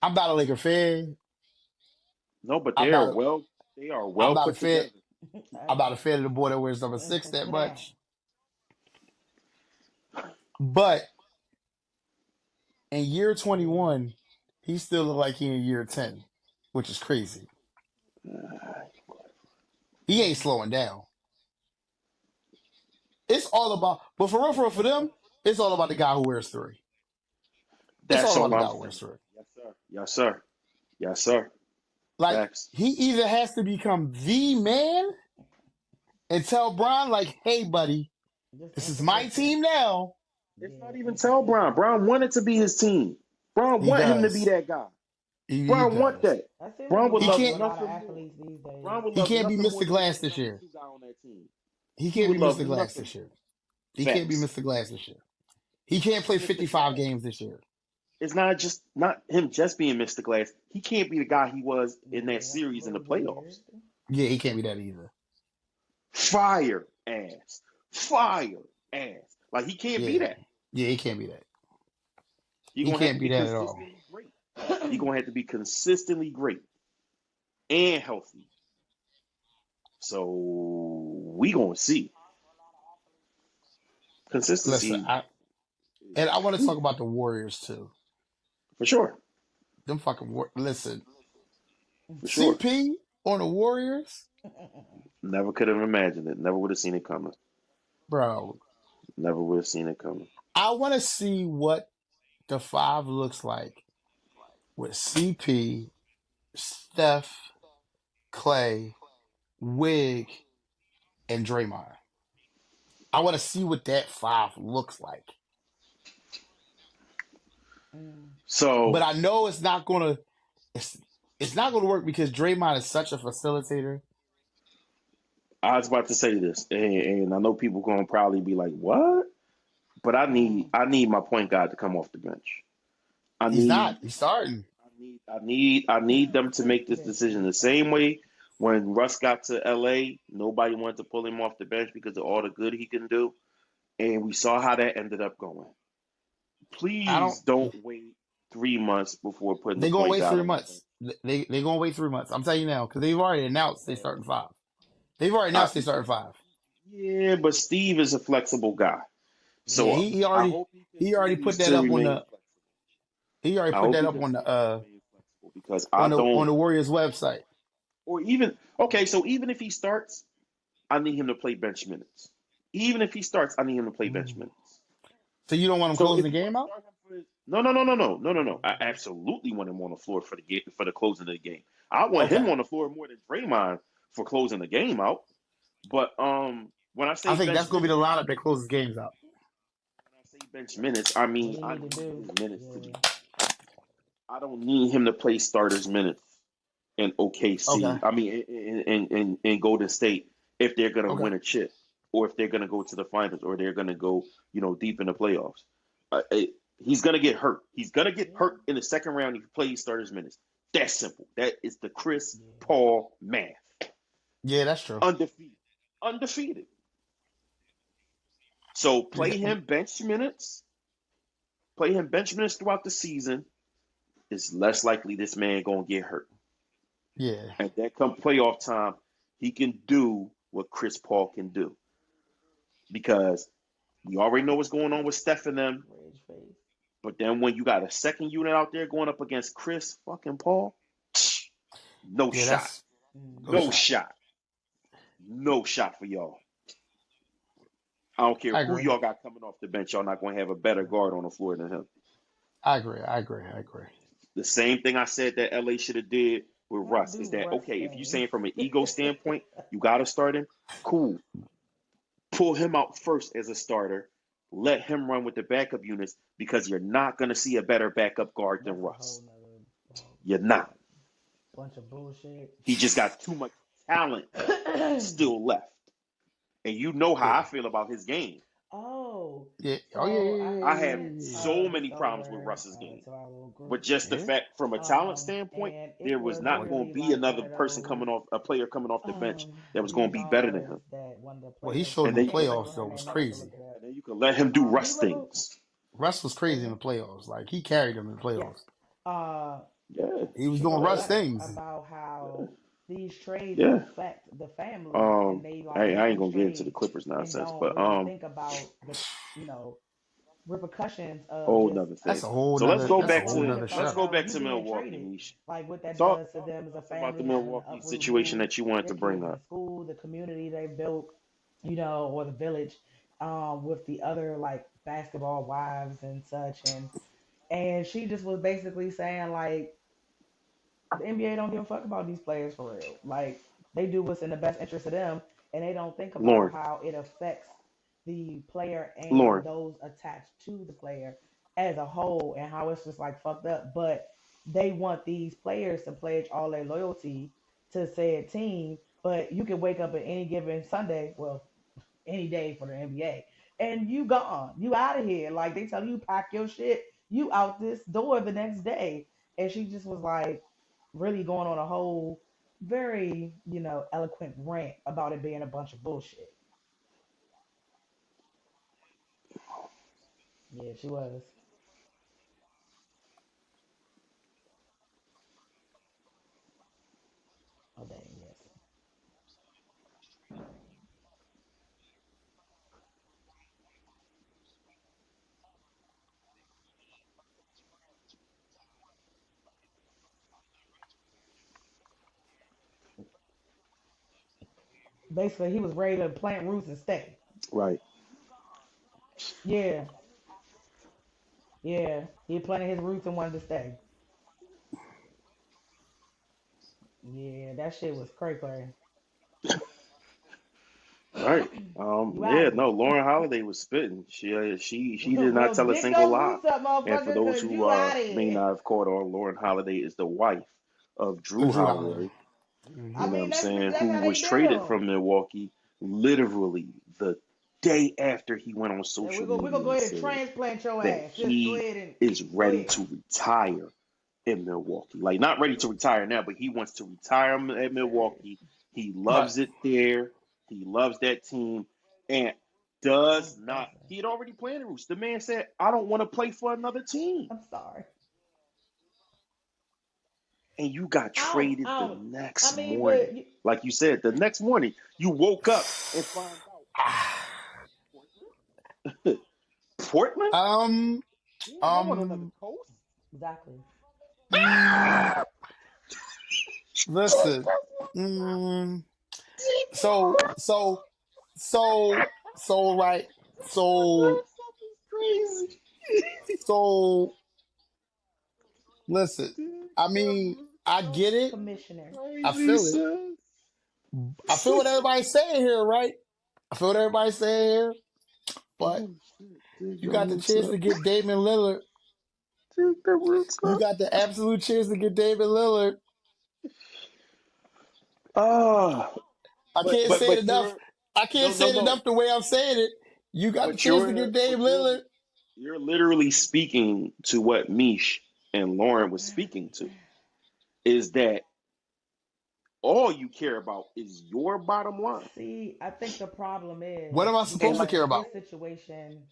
I'm not a Laker fan. No, but I'm not. they are I'm well not a put fan. together. I'm not a fan of the boy that wears number 6 that Sit down. much. But in year Yeah. 21, he still look like he in year 10, which is crazy. He ain't Mm. slowing down. It's all about, but for real, for them, it's all about the guy who wears 3. It's all That's about all the I'm guy who saying. wears 3. Yes, sir. Yes, sir. Yes, sir. Like, Facts. he either has to become the man and tell Brian, like, hey, buddy, Just this is my inconsistent. team now. It's Yeah, not even tell Brown. inconsistent. Brown wanted to be his team. Brown He want him to be does. that guy. He Brown want does. that. That seems to Brown be would He wrong love with can't, a lot of nothing more. athletes these days. Brown would he love can't be nothing more Mr. than to Glass be the this number year. two guy on that team. He He can't would be love Mr. Glass nothing this more. year. He can't be Facts. Mr. Glass this year. He can't play Mr. 55 Glass. games this year. It's not him just being Mr. Glass. He can't be the guy he was in that Yeah, that's a series in the little playoffs. weird. Yeah, he can't be that either. Fire ass. Fire ass. Like he can't be Yeah. that. Yeah, he can't be that. He He gonna have to can't be be that at all. consistently great. He gonna have to be consistently great and healthy. So we gonna see Listen, consistency I want to whew, talk about the Warriors too. for sure, Them fucking listen, for sure. CP on the Warriors, Never could have imagined it. Never would have seen it coming. bro. Never would have seen it coming. I want to see what the 5 looks like with CP, Steph, Clay, Wig, and Draymond. I want to see what that 5 looks like. Mm. But So I know it's not gonna work because Draymond is such a facilitator. I was about to say this, and I know people gonna probably be like, "What?" But Mm. I need my point guard to come off the bench. I He's not. need He's starting. I need them to make this This decision the nigga. same way when Russ got to LA, nobody wanted to pull him off the bench because of all the good he can do. And we saw how that ended up going. I don't. Please don't wait 3 months before putting the They're gonna point wait guard three on the bench. months. They gonna wait 3 months. I'm telling you now because they've already announced they starting five. They've already I, announced they starting five. yeah, but Steve is a flexible guy. Yeah, So I hope he he already continues put that to up on remain the flexible. he already I put hope that he up continues to remain flexible because I on don't, the Warriors website. or even, okay, so even if he starts, I need him to play bench minutes. Even if he starts, I need him to play bench Mm. minutes. So you don't want him So closing if the you're going game to out? start him for no. I absolutely want him on the floor for the game, for the closing of the game. I want him Okay. on the floor more than Draymond for closing the game out. But when I I say think that's bench gonna be minutes, the lineup that closes games out. I What mean he I need to need do. his minutes to be. Yeah. I don't need him to play starters minutes in Okay. OKC. I mean in Golden State if they're gonna Okay. win a chip or if they're gonna go to the finals or they're gonna go deep in the playoffs. He's gonna get hurt. He's gonna get Yeah. hurt in the second round if he plays starters minutes. That's simple. That is the Chris Yeah. Paul math. Yeah, that's true. Undefeated. Undefeated. So Yeah. play him bench minutes throughout the season. It's less likely this man gonna get hurt. Yeah. And then come playoff time, he can do what Chris Paul can do. Because we already know what's going on with Steph and them. Rage face. But then when you got a second unit out there going up against Chris fucking Paul, no Yeah, shot. that's no No Mm-hmm. shot. shot. No shot for y'all. I don't care I who agree. y'all got coming off the bench. Y'all not going to have a better guard on the floor than him. I agree. I agree. I agree. The same thing I said that LA should have did with Y'all Russ do is that Russ okay? If you're things. saying from an ego standpoint, you got to start him. Cool. Pull him out first as a starter. Let him run with the backup units because you're not going to see a better backup guard than That's a whole Russ. nother like You're not. bunch of bullshit. He just got too much talent still left. And you know how I Yeah. feel about his game. Oh, Yeah. Oh yeah. so Yeah. I I Yeah. have sent so this many problems with over Russ's game. to our little But group, just the Yeah. fact from a talent standpoint, and it there was was not Well, going to really be like one another of person those coming off, a player coming off the bench that was going to be better than bars him. that one of the what he players. showed in And the I then you can't can remember playoffs let though her was name. I have to look crazy. it up. and then you can let him do He Russ little. things. Russ was What crazy was in the it? playoffs. Like he carried them in the Yes. playoffs. Uh, Yeah, He was she doing wrote a Russ uh, letter things. about yeah, how these trades yeah. affect the families, and they like I make ain't these gonna get into the trades Clippers and nonsense, don't but really think about the you know repercussions of whole just nother thing. So getting That's a whole nother like let's show. go back you to being Milwaukee, traded, Niche. like what that Talk does to them as a talk about the family, having to Milwaukee uproot situation move that you wanted their to bring kids in up. school, the community they built, or the village, with the other like basketball wives and such, and she just was basically saying like the NBA don't give a fuck about these players for real. Like they do what's in the best interest of them, and they don't think about Lauren, how it affects the player and Lauren, those attached to the player as a whole, and how it's just like fucked up. But they want these players to pledge all their loyalty to said team. But you can wake up at any given Sunday, well, any day for the NBA, and you gone, you out of here. Like they tell you, pack your shit, you out this door the next day. And she just was like really going on a whole very, eloquent rant about it being a bunch of bullshit. Yeah, she was. Oh dang, yes. Basically, he was ready to plant roots and stay. right? Yeah, yeah. He planted his roots and wanted to stay. Yeah, that shit was cray cray. Right. You out Yeah, of no, here. Lauren Holiday was spitting. She did not Well, tell a get single your lie. roots up, And for motherfucker, those cause who you out of may here. not have caught on, Lauren Holiday is the wife of Drew Drew Holiday. Holiday, I Hmm. you know what mean, I'm that's saying, exactly who how they was traded build. from Milwaukee literally the day after he went on And social we're gonna media go and ahead and said transplant your that ass. Just go he ahead and is go ready ahead. to retire in Milwaukee. Like, not ready to retire now, but he wants to retire at Serious. Milwaukee. He Right. loves it there. He loves that team. And I'm does not, buzzing. he had already planned the Roots. The man said, I don't want to play for another team. I'm sorry. And you got traded I the don't. next I mean, morning. but Like you said, the next morning, you woke up and find out Portland. Portland? um, Damn, y'all on another um, coast? exactly. mm, listen, mm, so, so, so, so, right, so, Something's crazy. so, listen, I mean, I get it. Commissioner. I Crazy, feel it. son. I feel what everybody's saying here, right? I feel what everybody's saying here, but Oh shit! Dig you the got the roots chance up. to get Damian Lillard. Dig the roots You up. got the absolute chance to get Damian Lillard. Ah, I but can't but say it but enough. you're I can't no no say it no. enough the way I'm saying it. You got the But chance to get Dame Lillard. you're literally speaking to what Mish and Lauren was speaking to. Is that all you care about is your bottom line? See, I think the problem What is am I supposed And to that care his about? situation.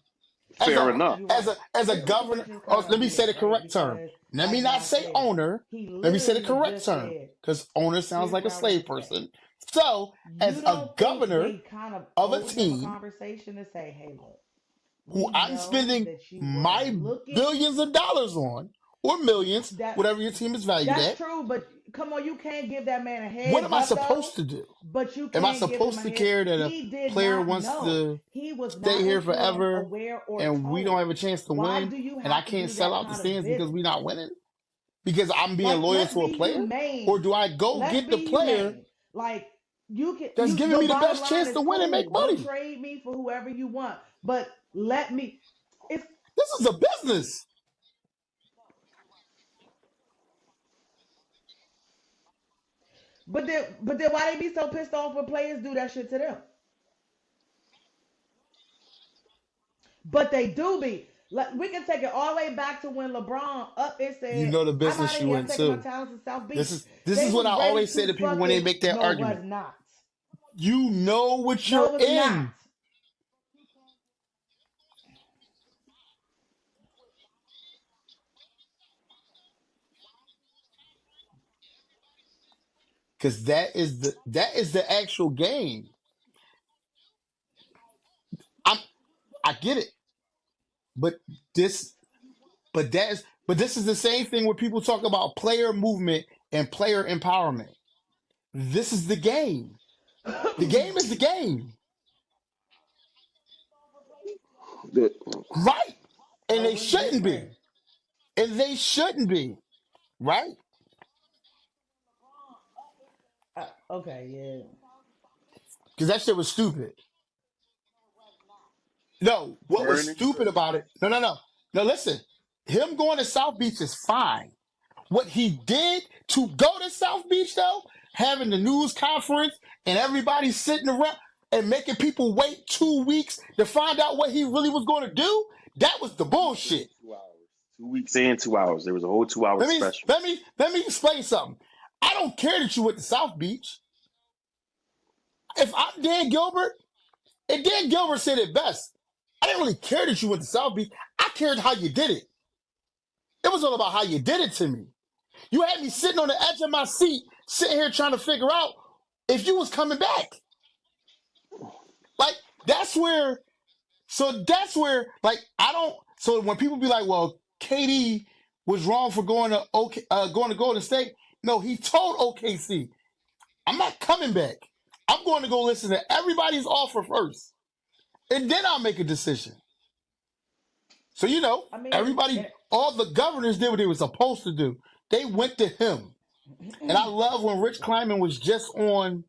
As fair a enough. You're as right. a as a His governor. situation is Oh, kind of let me say weird, the right? correct term. Because, Let me like not John say said, owner. he Let me say the literally correct just term said, because owner sounds here's like what a I want slave to say. person. So, You as a don't think governor they kind of of a owed him a team conversation to say, hey, look, who we I'm know spending that you were my looking. billions of dollars on, or millions, That whatever your team is valued that's at, true, but come on, you can't give that man a what heads am I up though. supposed to do? But you Am I can't give him supposed a to head. care that a He did player not wants know. to He was stay not here informed, forever aware, or and we don't told. have a chance to Why win do you and I have to can't do sell that out the kind of stands because we're business? not winning? Because I'm being Like, loyal let's to a be player? Or humane. do I go Let's get the be player humane. Like, you can that's giving your me the bottom best line chance is to win and make cool. Go money? trade me for whoever you want, but let me. It's This is a business. but then why they be so pissed off when players do that shit to them? But they do be. Like, we can take it all the way back to when LeBron up and You said, know the I'm out business of you here. I'm in taking my too. talents to South This Beach. is this They is what was I ready always say to to people when they fucking. make that No, it was argument. not. You know what No, you're it was not. in. Because that is the actual game. I'm I get it. But this this is the same thing where people talk about player movement and player empowerment. This is the game. The game is the game. The- Right? And Oh, they what's shouldn't be. different? And they shouldn't be. Right? Okay, yeah. Because that shit was stupid. No, what was Burning stupid trash. about it? No, no, no. No, listen. Him going to South Beach is fine. What he did to go to South Beach, though, having the news conference and everybody sitting around and making people wait 2 weeks to find out what he really was going to do, that was the 2 weeks and bullshit. 2 hours. 2 weeks and 2 hours. There was a whole 2 hour Let me special. let me let me explain something. I don't care that you went to South Beach. If I'm Dan Gilbert, and Dan Gilbert said it best, I didn't really care that you went to South Beach. I cared how you did it. It was all about how you did it to me. You had me sitting on the edge of my seat, sitting here trying to figure out if you was coming back. Like that's where like I don't. So when people be like, "Well, KD was wrong for going to Golden State," no, he told OKC, "I'm not coming back. I'm going to go listen to everybody's offer first, and then I'll make a decision." So I mean, everybody, all the governors did what they were supposed to do. They went to him, and I love when Rich Kleiman was just on.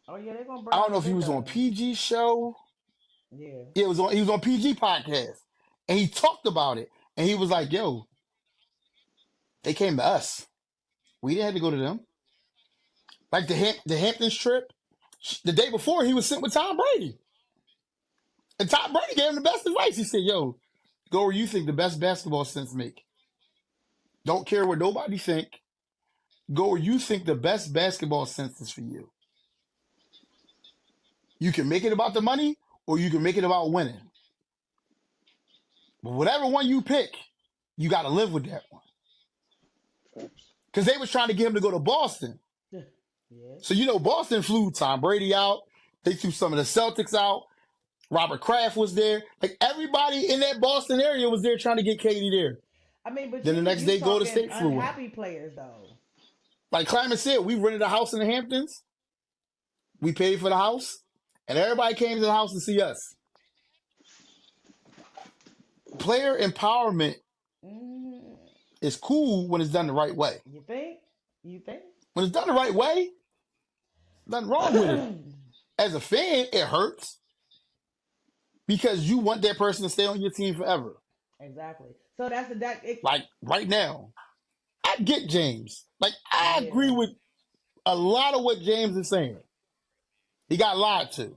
oh yeah, they're gonna I bring don't the know if he shit was on out of him. PG show. Yeah. Yeah, he was on PG podcast, and he talked about it, and he was like, "Yo, they came to us. We didn't have to go to them. Like the Hamptons trip. The day before, he was sitting with Tom Brady. And Tom Brady gave him the best advice. He said, yo, go where you think the best basketball sense make. Don't care what nobody think. Go where you think the best basketball sense is for you. You can make it about the money or you can make it about winning. But whatever one you pick, you got to live with that one. Because they was trying to get him to go to Boston. Yeah. So, Boston flew Tom Brady out. They threw some of the Celtics out. Robert Kraft was there. Like, everybody in that Boston area was there trying to get KD there. I mean, but Then the next you day, Golden talking State flew in. unhappy players though. Like Clyman said, we rented a house in the Hamptons. We paid for the house. And everybody came to the house to see us. Player empowerment is cool when it's done the right way. You think? When it's done the right way, nothing wrong with it. As a fan, it hurts because you want that person to stay on your team forever. Exactly. So like right now, I get James. Like I agree with a lot of what James is saying. He got lied to.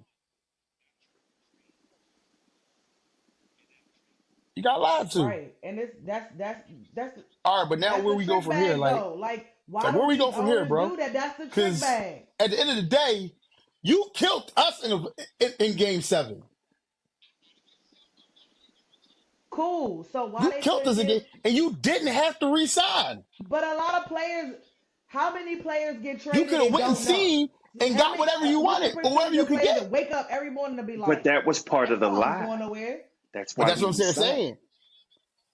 Right, and that's all right. But now where we go from here? Like why where we go from here, bro? Do that? That's the trick bag. At the end of the day, you killed us in Game 7. Cool. So why you they killed us again, and you didn't have to resign. But a lot of players, how many players get traded? You could have went and seen and got whatever you wanted or whatever you could get. Wake up every morning to be like, but that was part of the lie. Going nowhere. That's why. But that's what I'm saying.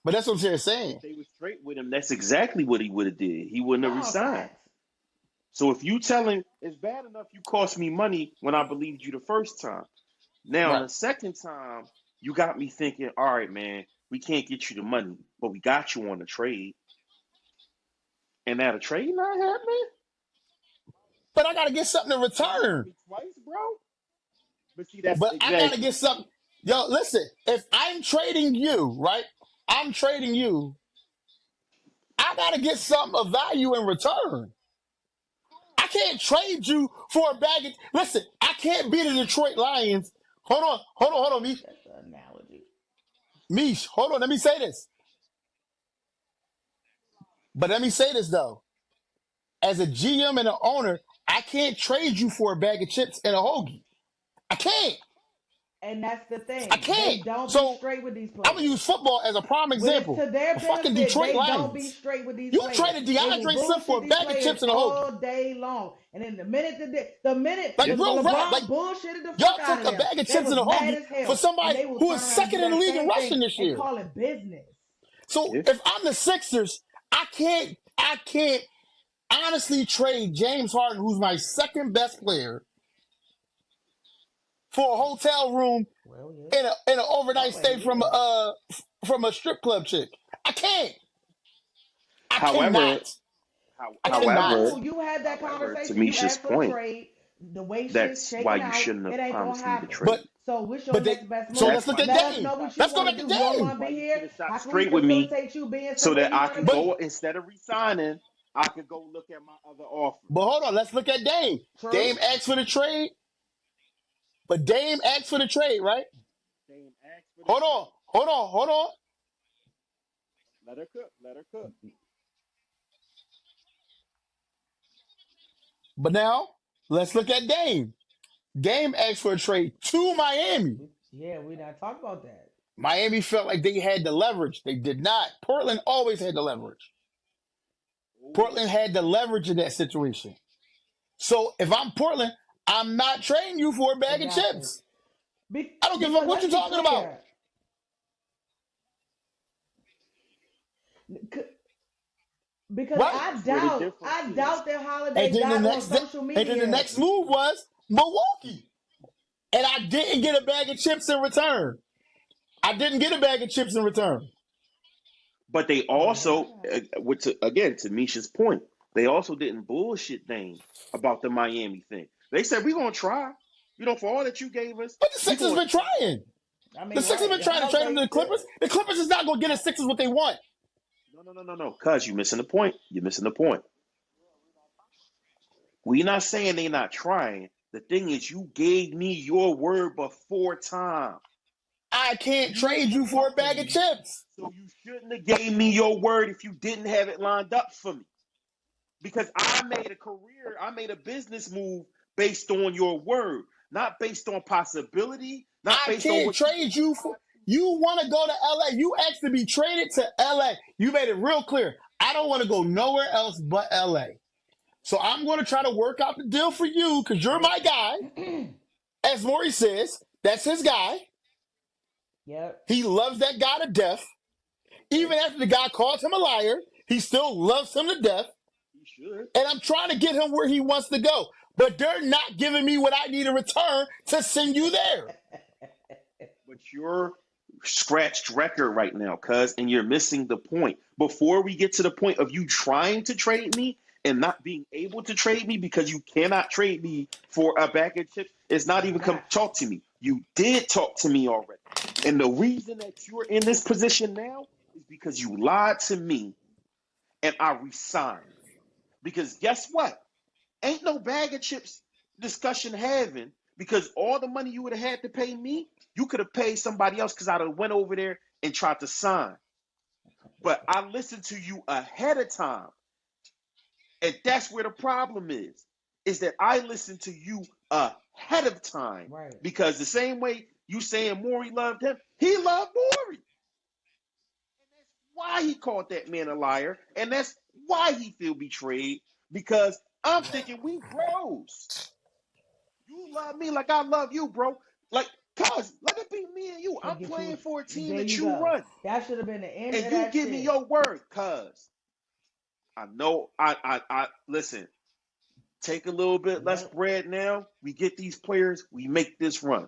But that's what I'm saying. If they were straight with him, that's exactly what he would have did. He wouldn't have resigned. So if you tell him it's bad enough you cost me money when I believed you the first time, now the second time you got me thinking, all right, man, we can't get you the money, but we got you on the trade. And now the trade not happening? But I gotta get something in return. Twice, bro. But see, that's I gotta get something. Yo, listen, if I'm trading you, right? I'm trading you. I gotta get something of value in return. I can't trade you for a bag of. Listen, I can't be the Detroit Lions. Hold on, Mish. That's an analogy. Mish, hold on. Let me say this. But let me say this though. As a GM and an owner, I can't trade you for a bag of chips and a hoagie. I can't. And that's the thing. I can't. They don't be straight with these players. I'm gonna use football as a prime example. To their benefit, fucking Detroit Lions. Don't be straight with these players. You traded DeAndre Swift for a bag of chips and a hoagie all day long, and then the minute like real rap, like bullshitted the y'all fuck took a bag of chips and a hoagie for somebody who is second in the league in rushing this year. Call it business. So if I'm the Sixers, I can't honestly trade James Harden, who's my second best player, for a hotel room in an overnight stay from a strip club chick. I can't. However, you had that conversation. To Misha's point, trade, the way that's why you shouldn't have promised me the trade. So what's your next best move? So let's look at Dame. Let's go back to Dame. Stop straight with me so that I can go, instead of resigning, I could go look at my other offer. But hold on, let's look at Dame. True. Dame asked for the trade. But Dame asked for the trade, right? Dame asked for the trade. Hold on. Let her cook. But now, let's look at Dame. Dame asked for a trade to Miami. Yeah, we're not talking about that. Miami felt like they had the leverage. They did not. Portland always had the leverage. Portland had the leverage in that situation. So if I'm Portland, I'm not trading you for a bag of chips. I don't give a fuck what you're talking about. Because I doubt that Holiday got on social media. And then the next move was Milwaukee. And I didn't get a bag of chips in return. But they also, to Misha's point, they also didn't bullshit Dame about the Miami thing. They said, we're going to try. For all that you gave us. But the Sixers been trying. The Sixers been trying to trade them to the Clippers. The Clippers is not going to get the Sixers what they want. No. Cuz you're missing the point. We're not saying they're not trying. The thing is, you gave me your word before time. I can't You trade you for a bag of chips. So you shouldn't have gave me your word if you didn't have it lined up for me. Because I made a career, I made a business move based on your word, not based on possibility, not I based on can't what trade you for. You want to go to LA. You asked to be traded to LA. You made it real clear. I don't want to go nowhere else but LA. So I'm going to try to work out the deal for you because you're my guy. As Maury says, that's his guy. Yep. He loves that guy to death. Even after the guy calls him a liar, he still loves him to death. He should. And I'm trying to get him where he wants to go. But they're not giving me what I need in return to send you there. But you're scratched record right now, cuz, and you're missing the point. Before we get to the point of you trying to trade me and not being able to trade me because you cannot trade me for a bag of chips, it's not even come talk to me. You did talk to me already. And the reason that you're in this position now is because you lied to me and I resigned. Because guess what? Ain't no bag of chips discussion having because all the money you would have had to pay me, you could have paid somebody else because I'd have went over there and tried to sign. But I listened to you ahead of time. And that's where the problem is that I listened to you ahead of time. Right. Because the same way you saying Maury loved him, he loved Maury. And that's why he called that man a liar. And that's why he feel betrayed. Because I'm thinking we bros. You love me like I love you, bro. Like, cuz, let it be me and you. I'm playing for a team there that you you go. run. That should have been the end of And you that give shit. me your word, cuz. I know I listen, take a little bit less bread now. We get these players, we make this run.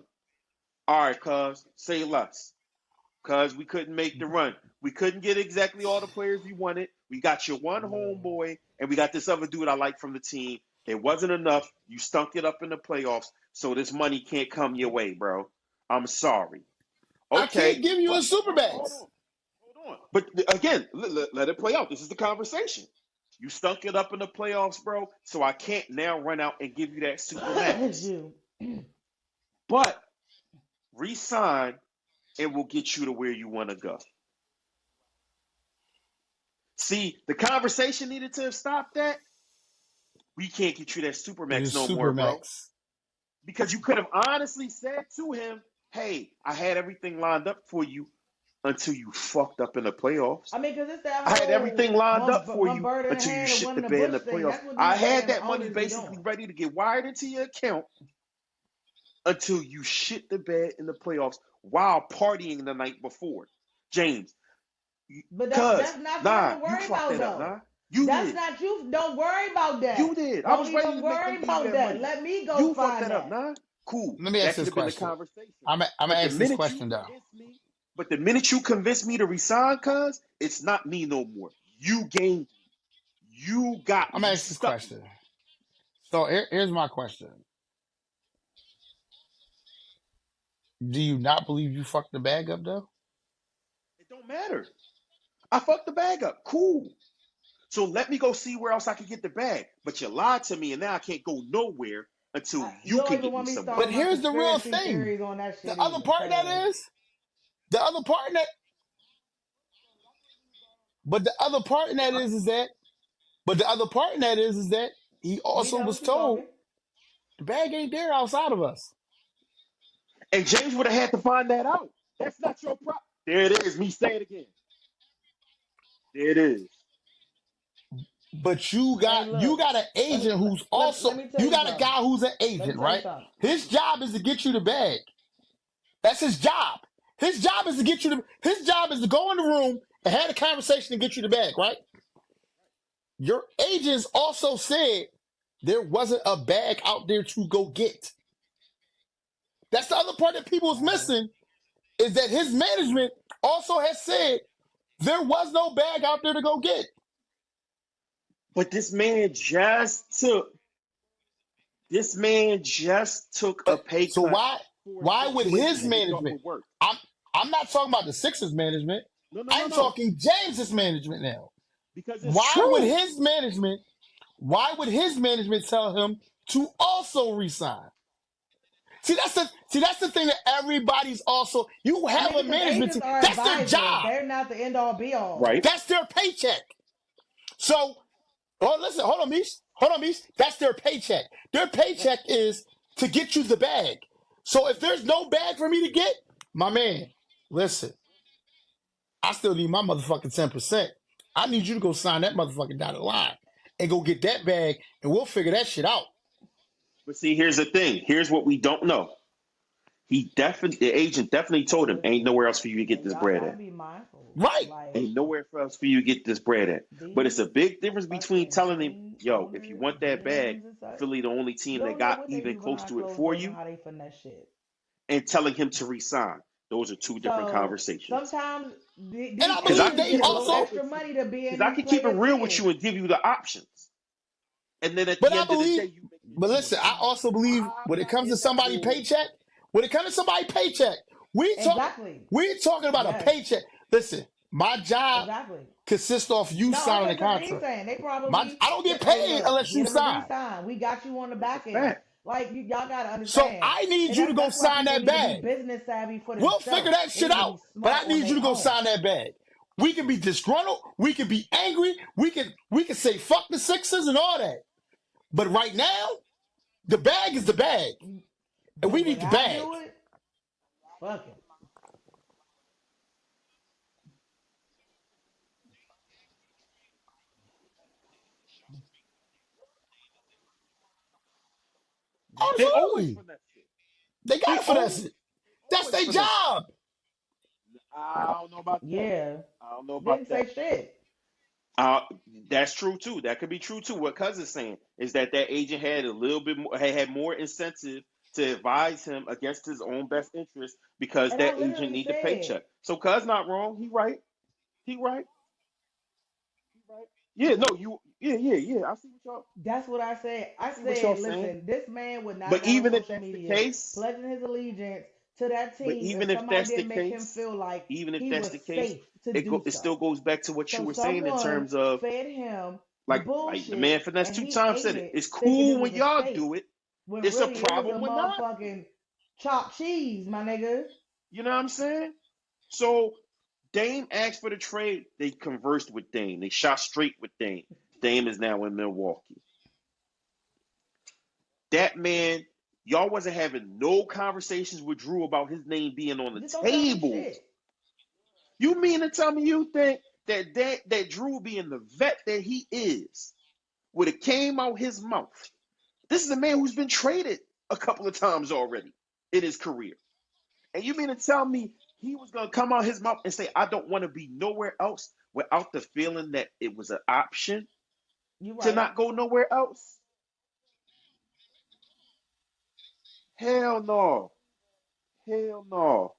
All right, cuz, say less. Cuz we couldn't make the run. We couldn't get exactly all the players we wanted. We got your one homeboy, and we got this other dude I like from the team. It wasn't enough. You stunk it up in the playoffs, so this money can't come your way, bro. I'm sorry. I Okay. can't give you a super bag. Hold on. But again, let it play out. This is the conversation. You stunk it up in the playoffs, bro, so I can't now run out and give you that super max. But resign and we'll get you to where you want to go. See, the conversation needed to have stopped that. We can't get you that super max no more, bro. Because you could have honestly said to him, hey, I had everything lined up for you until you fucked up in the playoffs. I mean, because it's that I had everything lined up for you until you shit the bed in the playoffs. I had that money basically ready to get wired into your account until you shit the bed in the playoffs while partying the night before. James. But that's not you to worry about, though. Nah. You that's did. not you. Don't worry about that. You did. Don't I was even ready to worry about that. Money. Let me go you find fucked that up, nah? Cool. Let me ask this question. I'm gonna ask this question though. But the minute you convinced me to resign, cuz, it's not me no more. You gained. You got. I'm gonna ask this question. So here's my question. Do you not believe you fucked the bag up though? It don't matter. I fucked the bag up. Cool. So let me go see where else I can get the bag. But you lied to me, and now I can't go nowhere until you can get me somewhere. But here's the real thing. The other part of that is, the other part of that. But the other part in that is that. But the other part in that is that he also was told the bag ain't there outside of us. And James would have had to find that out. That's not your problem. There it is. Me say it again. There it is. But you got an agent who's also you got a guy who's an agent, right? His job is to get you the bag. That's his job. His job is to get you his job is to go in the room and have a conversation and get you the bag, right? Your agents also said there wasn't a bag out there to go get. That's the other part that people is missing, is that his management also has said there was no bag out there to go get. But this man just took a pay cut. So why would his management? I'm not talking about the Sixers management. I'm talking James's management now. Because it's true. Why would his management tell him to also resign? that's the thing that everybody's also. You I have mean, a because management agents team. are That's their advisors. job. They're not the end all be all. Right. That's their paycheck. So, oh, listen, hold on, Mish. Hold on, Mish. That's their paycheck. Their paycheck is to get you the bag. So if there's no bag for me to get, my man, listen, I still need my motherfucking 10%. I need you to go sign that motherfucking dotted line and go get that bag, and we'll figure that shit out. But see, here's the thing. Here's what we don't know. The agent definitely told him, ain't Listen, nowhere else for you to get and this y'all bread gotta at. be mindful. Right. Like Ain't nowhere else for you to get this bread at. But it's a these big difference between fucking telling him, team yo, if you owners, want that bag, GMs, and such, Philly the only you team that don't know got what they even do close behind to it closed for doors and you, how they finesse shit. and telling him to resign. Those are two different So conversations. sometimes And these I Because I believe agents can they get keep a it little real also, extra with you. money to be Because in I these can keep it players' real with ears. you and give you the options. And then at but the I end of the believe, day, you make the but listen, choice. I also believe I'm when it not comes to in that somebody room. paycheck, when it comes to somebody paycheck, we talk, Exactly. we're talking about a Yes. paycheck. Listen, my job Exactly. consists of you No, signing a that's what he's contract. saying. They I probably don't get said, "Hey, paid look, unless you get him to sign. resign. We got you on the That's a back end." fact. Like y'all gotta So understand, I need and you to go that's why sign people that need to be bag. business savvy for We'll figure themselves. that They shit need to out. be But smart I on need you their to go own. sign that bag. We can be disgruntled. We can be angry. We can say fuck the Sixers and all that. But right now, the bag is the bag, and The we need way the I bag. do it, fuck it. They Yep. always Absolutely, finesse it. they They gotta finesse always it. they That's always their finesse it. job. I don't know about that. Yeah. I don't know about Didn't that. say shit. Uh, that's true too. That could be true too. What Cousin's saying is that agent had a little bit more, had more incentive to advise him against his own best interest because And I that agent literally need the said, paycheck. So Cuz not wrong. He right. He right. He right. Yeah. No. You. Yeah. Yeah. Yeah. I see what y'all. that's what I said. I I see what y'all said, saying. listen, this man would not have But got on even if social that's the media case, pledging his allegiance to that but team if even if somebody that's the didn't make him case, feel like even if he that's was the case, safe to do it still so. goes back to what you So were saying in someone terms of fed him the like the man bullshit finesse and two he times ate said it. it It's thinking it cool was when a y'all steak do it. when It's a really it was a problem when not. motherfucking chopped cheese, my nigga. You know what I'm saying? So Dame asked for the trade. They conversed with Dame. They shot straight with Dame. Dame is now in Milwaukee. That man, y'all wasn't having no conversations with Drew about his name being on the Just don't tell me table. shit. You mean to tell me you think that Drew being the vet that he is would have came out his mouth? This is a man who's been traded a couple of times already in his career. And you mean to tell me he was going to come out his mouth and say, I don't want to be nowhere else without the feeling that it was an option You to right. not go nowhere else? Hell no. Hell no.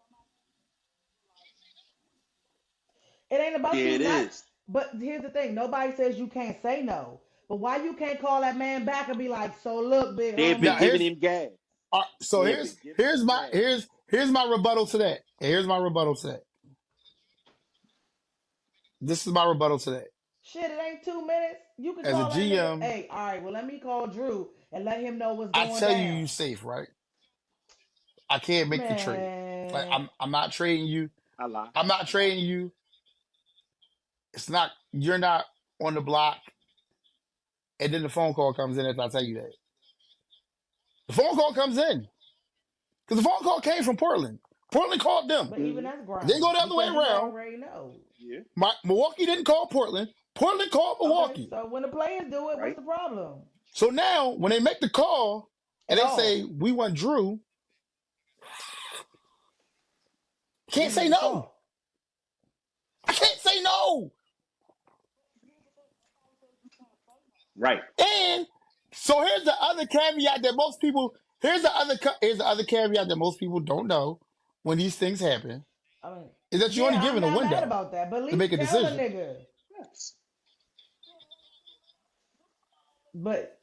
It ain't about There you it not. is. But here's the thing: nobody says you can't say no. But why you can't call that man back and be like, "So look, big They've been Now homie." giving here's him gas. so They have been giving here's him my gas. here's my rebuttal to that. Here's my rebuttal to that. This is my rebuttal to that. Shit, it ain't 2 minutes. You can As a call that nigga. GM, Hey, all right. Well, let me call Drew and let him know what's I going tell you, down. you safe, right? I can't make the trade. Like Man, I'm not trading you. I lie. I'm not trading you. It's not you're not on the block. And then the phone call comes in after I tell you that. The phone call comes in because the phone call came from Portland. Portland called them. but even Mm-hmm. that's It didn't go grounds the other way because you around. already know. Yeah. Milwaukee didn't call Portland. Portland called Okay, Milwaukee. so when the players do it, what's Right. the problem So now when they make the call and at they say all? we want Drew, You can't need say to no. talk. I can't say no. Right. And so here's the other caveat that most people here's the other caveat that most people don't know when these things happen I mean, is that you're only yeah, I'm given a not mad window about that, but at to make least a tell a decision. nigga. Yes. But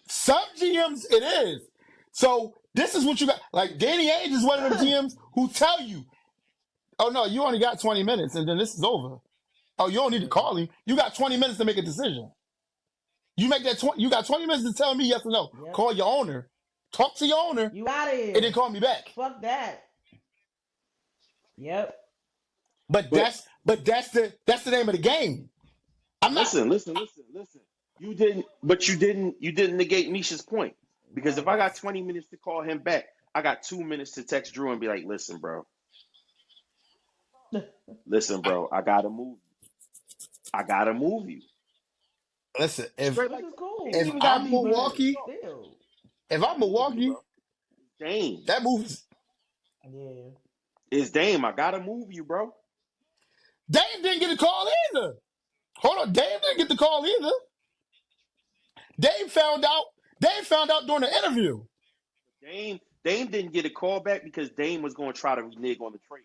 Some GMs it is. So this is what you got. Like Danny Ainge is one of them GMs who tell you, "Oh no, you only got 20 minutes, and then this is over. Oh, you don't need to yeah, call him. You got 20 minutes to make a decision. You make that 20. You got 20 minutes to tell me yes or no. yep. Call your owner. talk to your owner, You out of and then here. call me back. Fuck that. Yep. But But that's the name of the game. I'm not. listen. You didn't negate Misha's point because if I Right. got 20 minutes to call him back, I got 2 minutes to text Drew and be like, listen, I, bro, I gotta move. I gotta move you. listen, Straight Which like is that. He ain't if cool. even gotta I'm be me to But Milwaukee, talk. still. if I I'm gotta move you, Milwaukee, bro. Dame. that moves. Yeah. It's Dame. I gotta move you, bro. Dame didn't get a call either. Hold on, Dame didn't get the call either. Dame found out. Dame found out during the interview. Dame didn't get a call back because Dame was going to try to renege on the trade.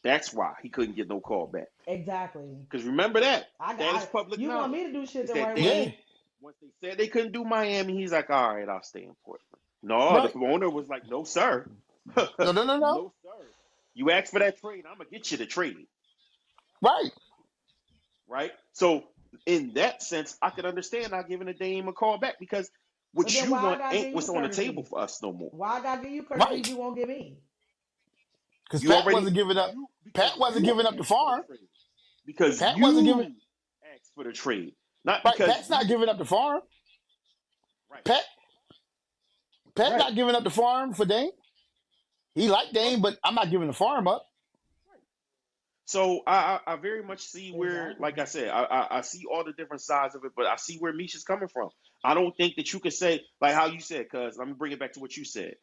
That's why he couldn't get no call back. Exactly. Because remember that. That is I public you want knowledge. me to do shit Is the that right Yeah, Dame, way. once they said they couldn't do Miami, he's like, all right, I'll stay in Portland. No, the right. owner was like, no, sir. No, no, no, no. No, sir. You asked for that trade, I'm going to get you the trade. Right. Right? So, in that sense, I could understand not giving a Dame a call back because But what then you why I want gotta ain't give you what's on the table courtesy? for us no more. Why I gotta give you courtesy if Right. you won't give me? Because You Pat already wasn't giving up. you because Pat wasn't you giving up the asked for the farm. trade. Because Pat wasn't giving. you asked for the trade, not Right. because Pat's we not did. giving up the farm. Right, Pat. Pat right, not giving up the farm for Dame. He liked right, Dame, but I'm not giving the farm up. right. So I very much see where, like Exactly. I said, I see all the different sides of it, but I see where Misha's coming from. I don't think that you could say like how you said, because let me bring it back to what you said.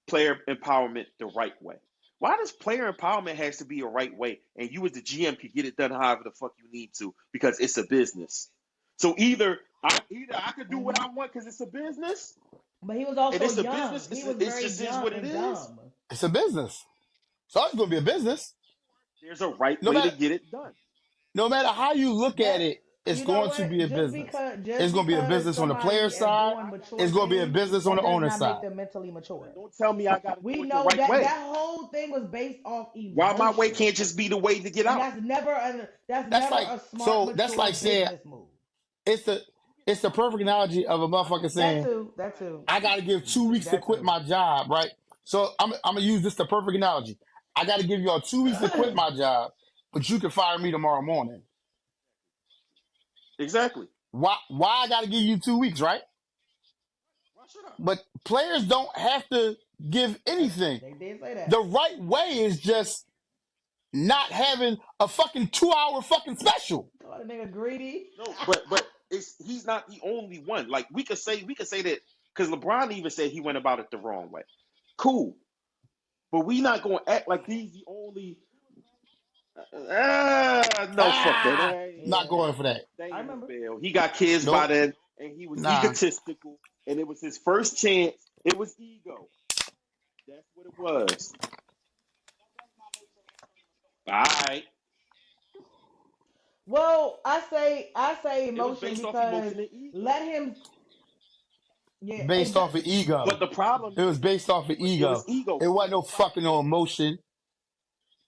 Player empowerment the right way. Why does player empowerment has to be a right way, and you as the GM can get it done however the fuck you need to because it's a business. So either I could do what Hmm. I want because it's a business, But he was and also it's a business. young. He It's, was it's very just is what young it and is. dumb. It's a business. So it's going to be a business. There's a right No way to matter get it done. no matter how you look at That it, it's you know going to be what? a business. Just It's going to be a because business on the player somebody is side. doing I got mature It's going to be a things, business on that the does owner not make side. them mentally then mature. don't tell me I got to We do it the know right that way. that whole thing was based off Why my way emotion, can't just be the way to get and out? that's That's never like a smart, so. That's mature like saying business move. it's the it's the perfect analogy of a I motherfucker don't That saying too. go That ahead. too. I got to give 2 weeks to That quit too. my job, right? So I'm gonna use this the perfect analogy. I got to give y'all 2 weeks to quit my job, but you can fire me tomorrow morning. Exactly. Why I got to give you 2 weeks, right? Why should I? But players don't have to give anything. They did say The that. right way is just not having a fucking 2 hour fucking special. Call the nigga greedy. No, but he's not the only one. Like we could say that because LeBron even said he went about it the wrong way. Cool, but we not gonna act like he's the only. No, fuck that. Ah, That ain't not Yeah, fair. going for that. That I ain't no remember. fair. He got kids by Nope. then, and he was Nah. egotistical, and it was his first chance. It was ego. That's what it was. All right. Well, I say It was emotion based off because emotion and ego. let him. Yeah, Based off exactly. of ego. But the problem It was is, based off of but it was ego. ego. It wasn't But no the problem fucking no is, emotion.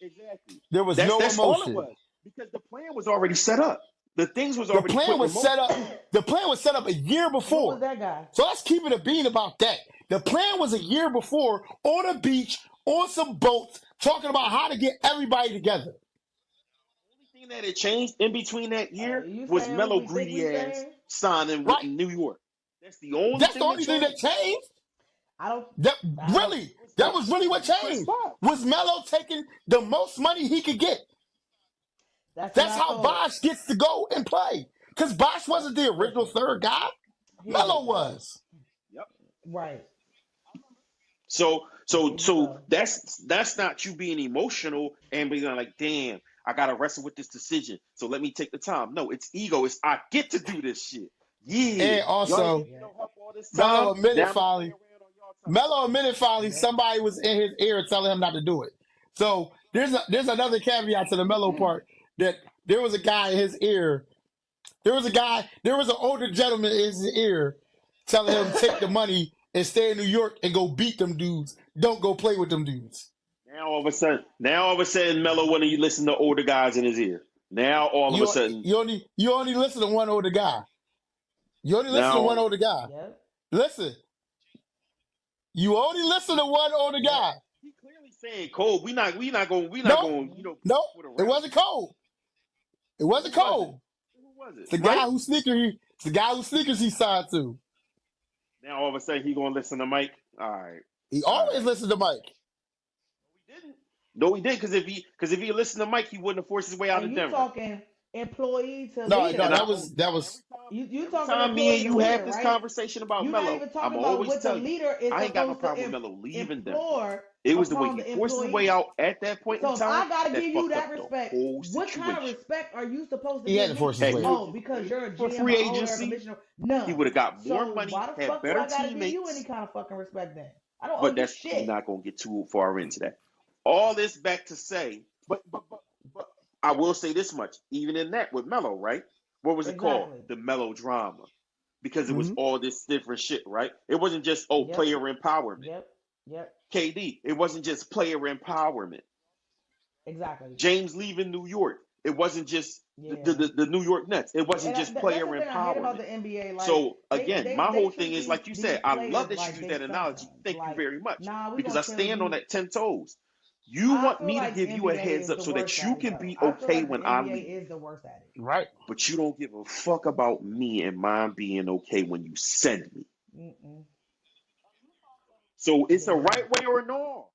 exactly. There was That's no that's all it emotion. was because the plan was already set up. The things was The already plan put in was set motion. up. The plan was set up a year What was before. that guy? So let's keep it a bean about that. The plan was a year before on a beach, on some boats, talking about how to get everybody together. Only thing that had changed in between that year You was saying what Mello we think greedy we ass saying? signing with Right? New York. That's the only That's the thing that only thing that changed. changed. I don't. That I don't. really, It was that was really it what was Chris changed. Bosh. Was Melo taking the most money he could get? That's what That's I how thought. Bosh gets to go and play. Because Bosh Yep. wasn't the original Listen, third guy. here's the Melo thing. was. Yep. Right. So so Maybe so so. that's not you being emotional and being like, damn, I gotta wrestle with this decision. So let me take the time. No, it's ego. It's I get to do this shit. Yeah. And Y'all ain't also, give me Yeah. no help all this time. Melo admitted Now I'm gonna play finally. around on y'all time. Melo admitted finally Yep. somebody was in his ear telling him not to do it. So there's another caveat to the Melo part that there was a guy in his ear. There was an older gentleman in his ear telling him take the money and stay in New York and go beat them dudes. Don't go play with them dudes. Now all of a sudden, Mello want to listen to older guys in his ear. Now all of a You sudden, you only listen to one older guy. You only listen to one now older guy. Yep. Listen, You only listen to one older Yep. guy. He clearly saying Cole. We not No, going Hmm. no, put it around wasn't him. Cole. It So wasn't who was it? Cole. Who was it? It's the Mike. guy who It's the guy who sneakers he signed to. Now all of a sudden he gonna listen to Mike. All right, He all always right. listened to Mike. He didn't. No, he didn't. Because if he listened to Mike, he wouldn't have forced his way out And of you Denver. talking employee to No, leader no, And I that though. was that was You every talking time me employee and to you have leader, this right? conversation about You're not Melo, even I'm talking about always what the tell you, leader is I ain't got no supposed to problem with Melo leaving Denver. implore It was the way upon he the forced his way employee. out at that point in So if time I gotta that give you fucked that up the respect, whole what kind of situation. respect are you supposed to he had give to force me? his Had way he out. Oh, just because waited you're a for GM, free an owner, a agency, commissioner? he None. would have got more So money, why the had fuck do better I gotta give you any teammates. kind of fucking respect then? I don't owe But you that's we're shit. not gonna get too far into that. All this back to say, but I will say this much, even in that with Melo, right? What was it called? Exactly. The melodrama. Because it was Mm-hmm. all this different shit, right? It wasn't just Yep. player empowerment. Yep. Yep. KD, it wasn't just player empowerment. Exactly. James leaving New York, it wasn't just Yeah. the New York Nets. It Yeah, wasn't and just that's player the thing I hate about empowerment. the NBA. Like So they again, they my they whole thing treat is these like you said. these I love players that you like use they that son analogy. sons. Thank you Like, very much nah, we because gonna I kill stand on you. that 10 toes. You I want feel me to like give you a NBA heads is up the so worst that you at it can though. be I feel okay like the when I NBA leave. is the worst at it. Right. But you don't give a fuck about me and mine being okay when you send me. Mm-mm. So it's a Yeah. right way or no.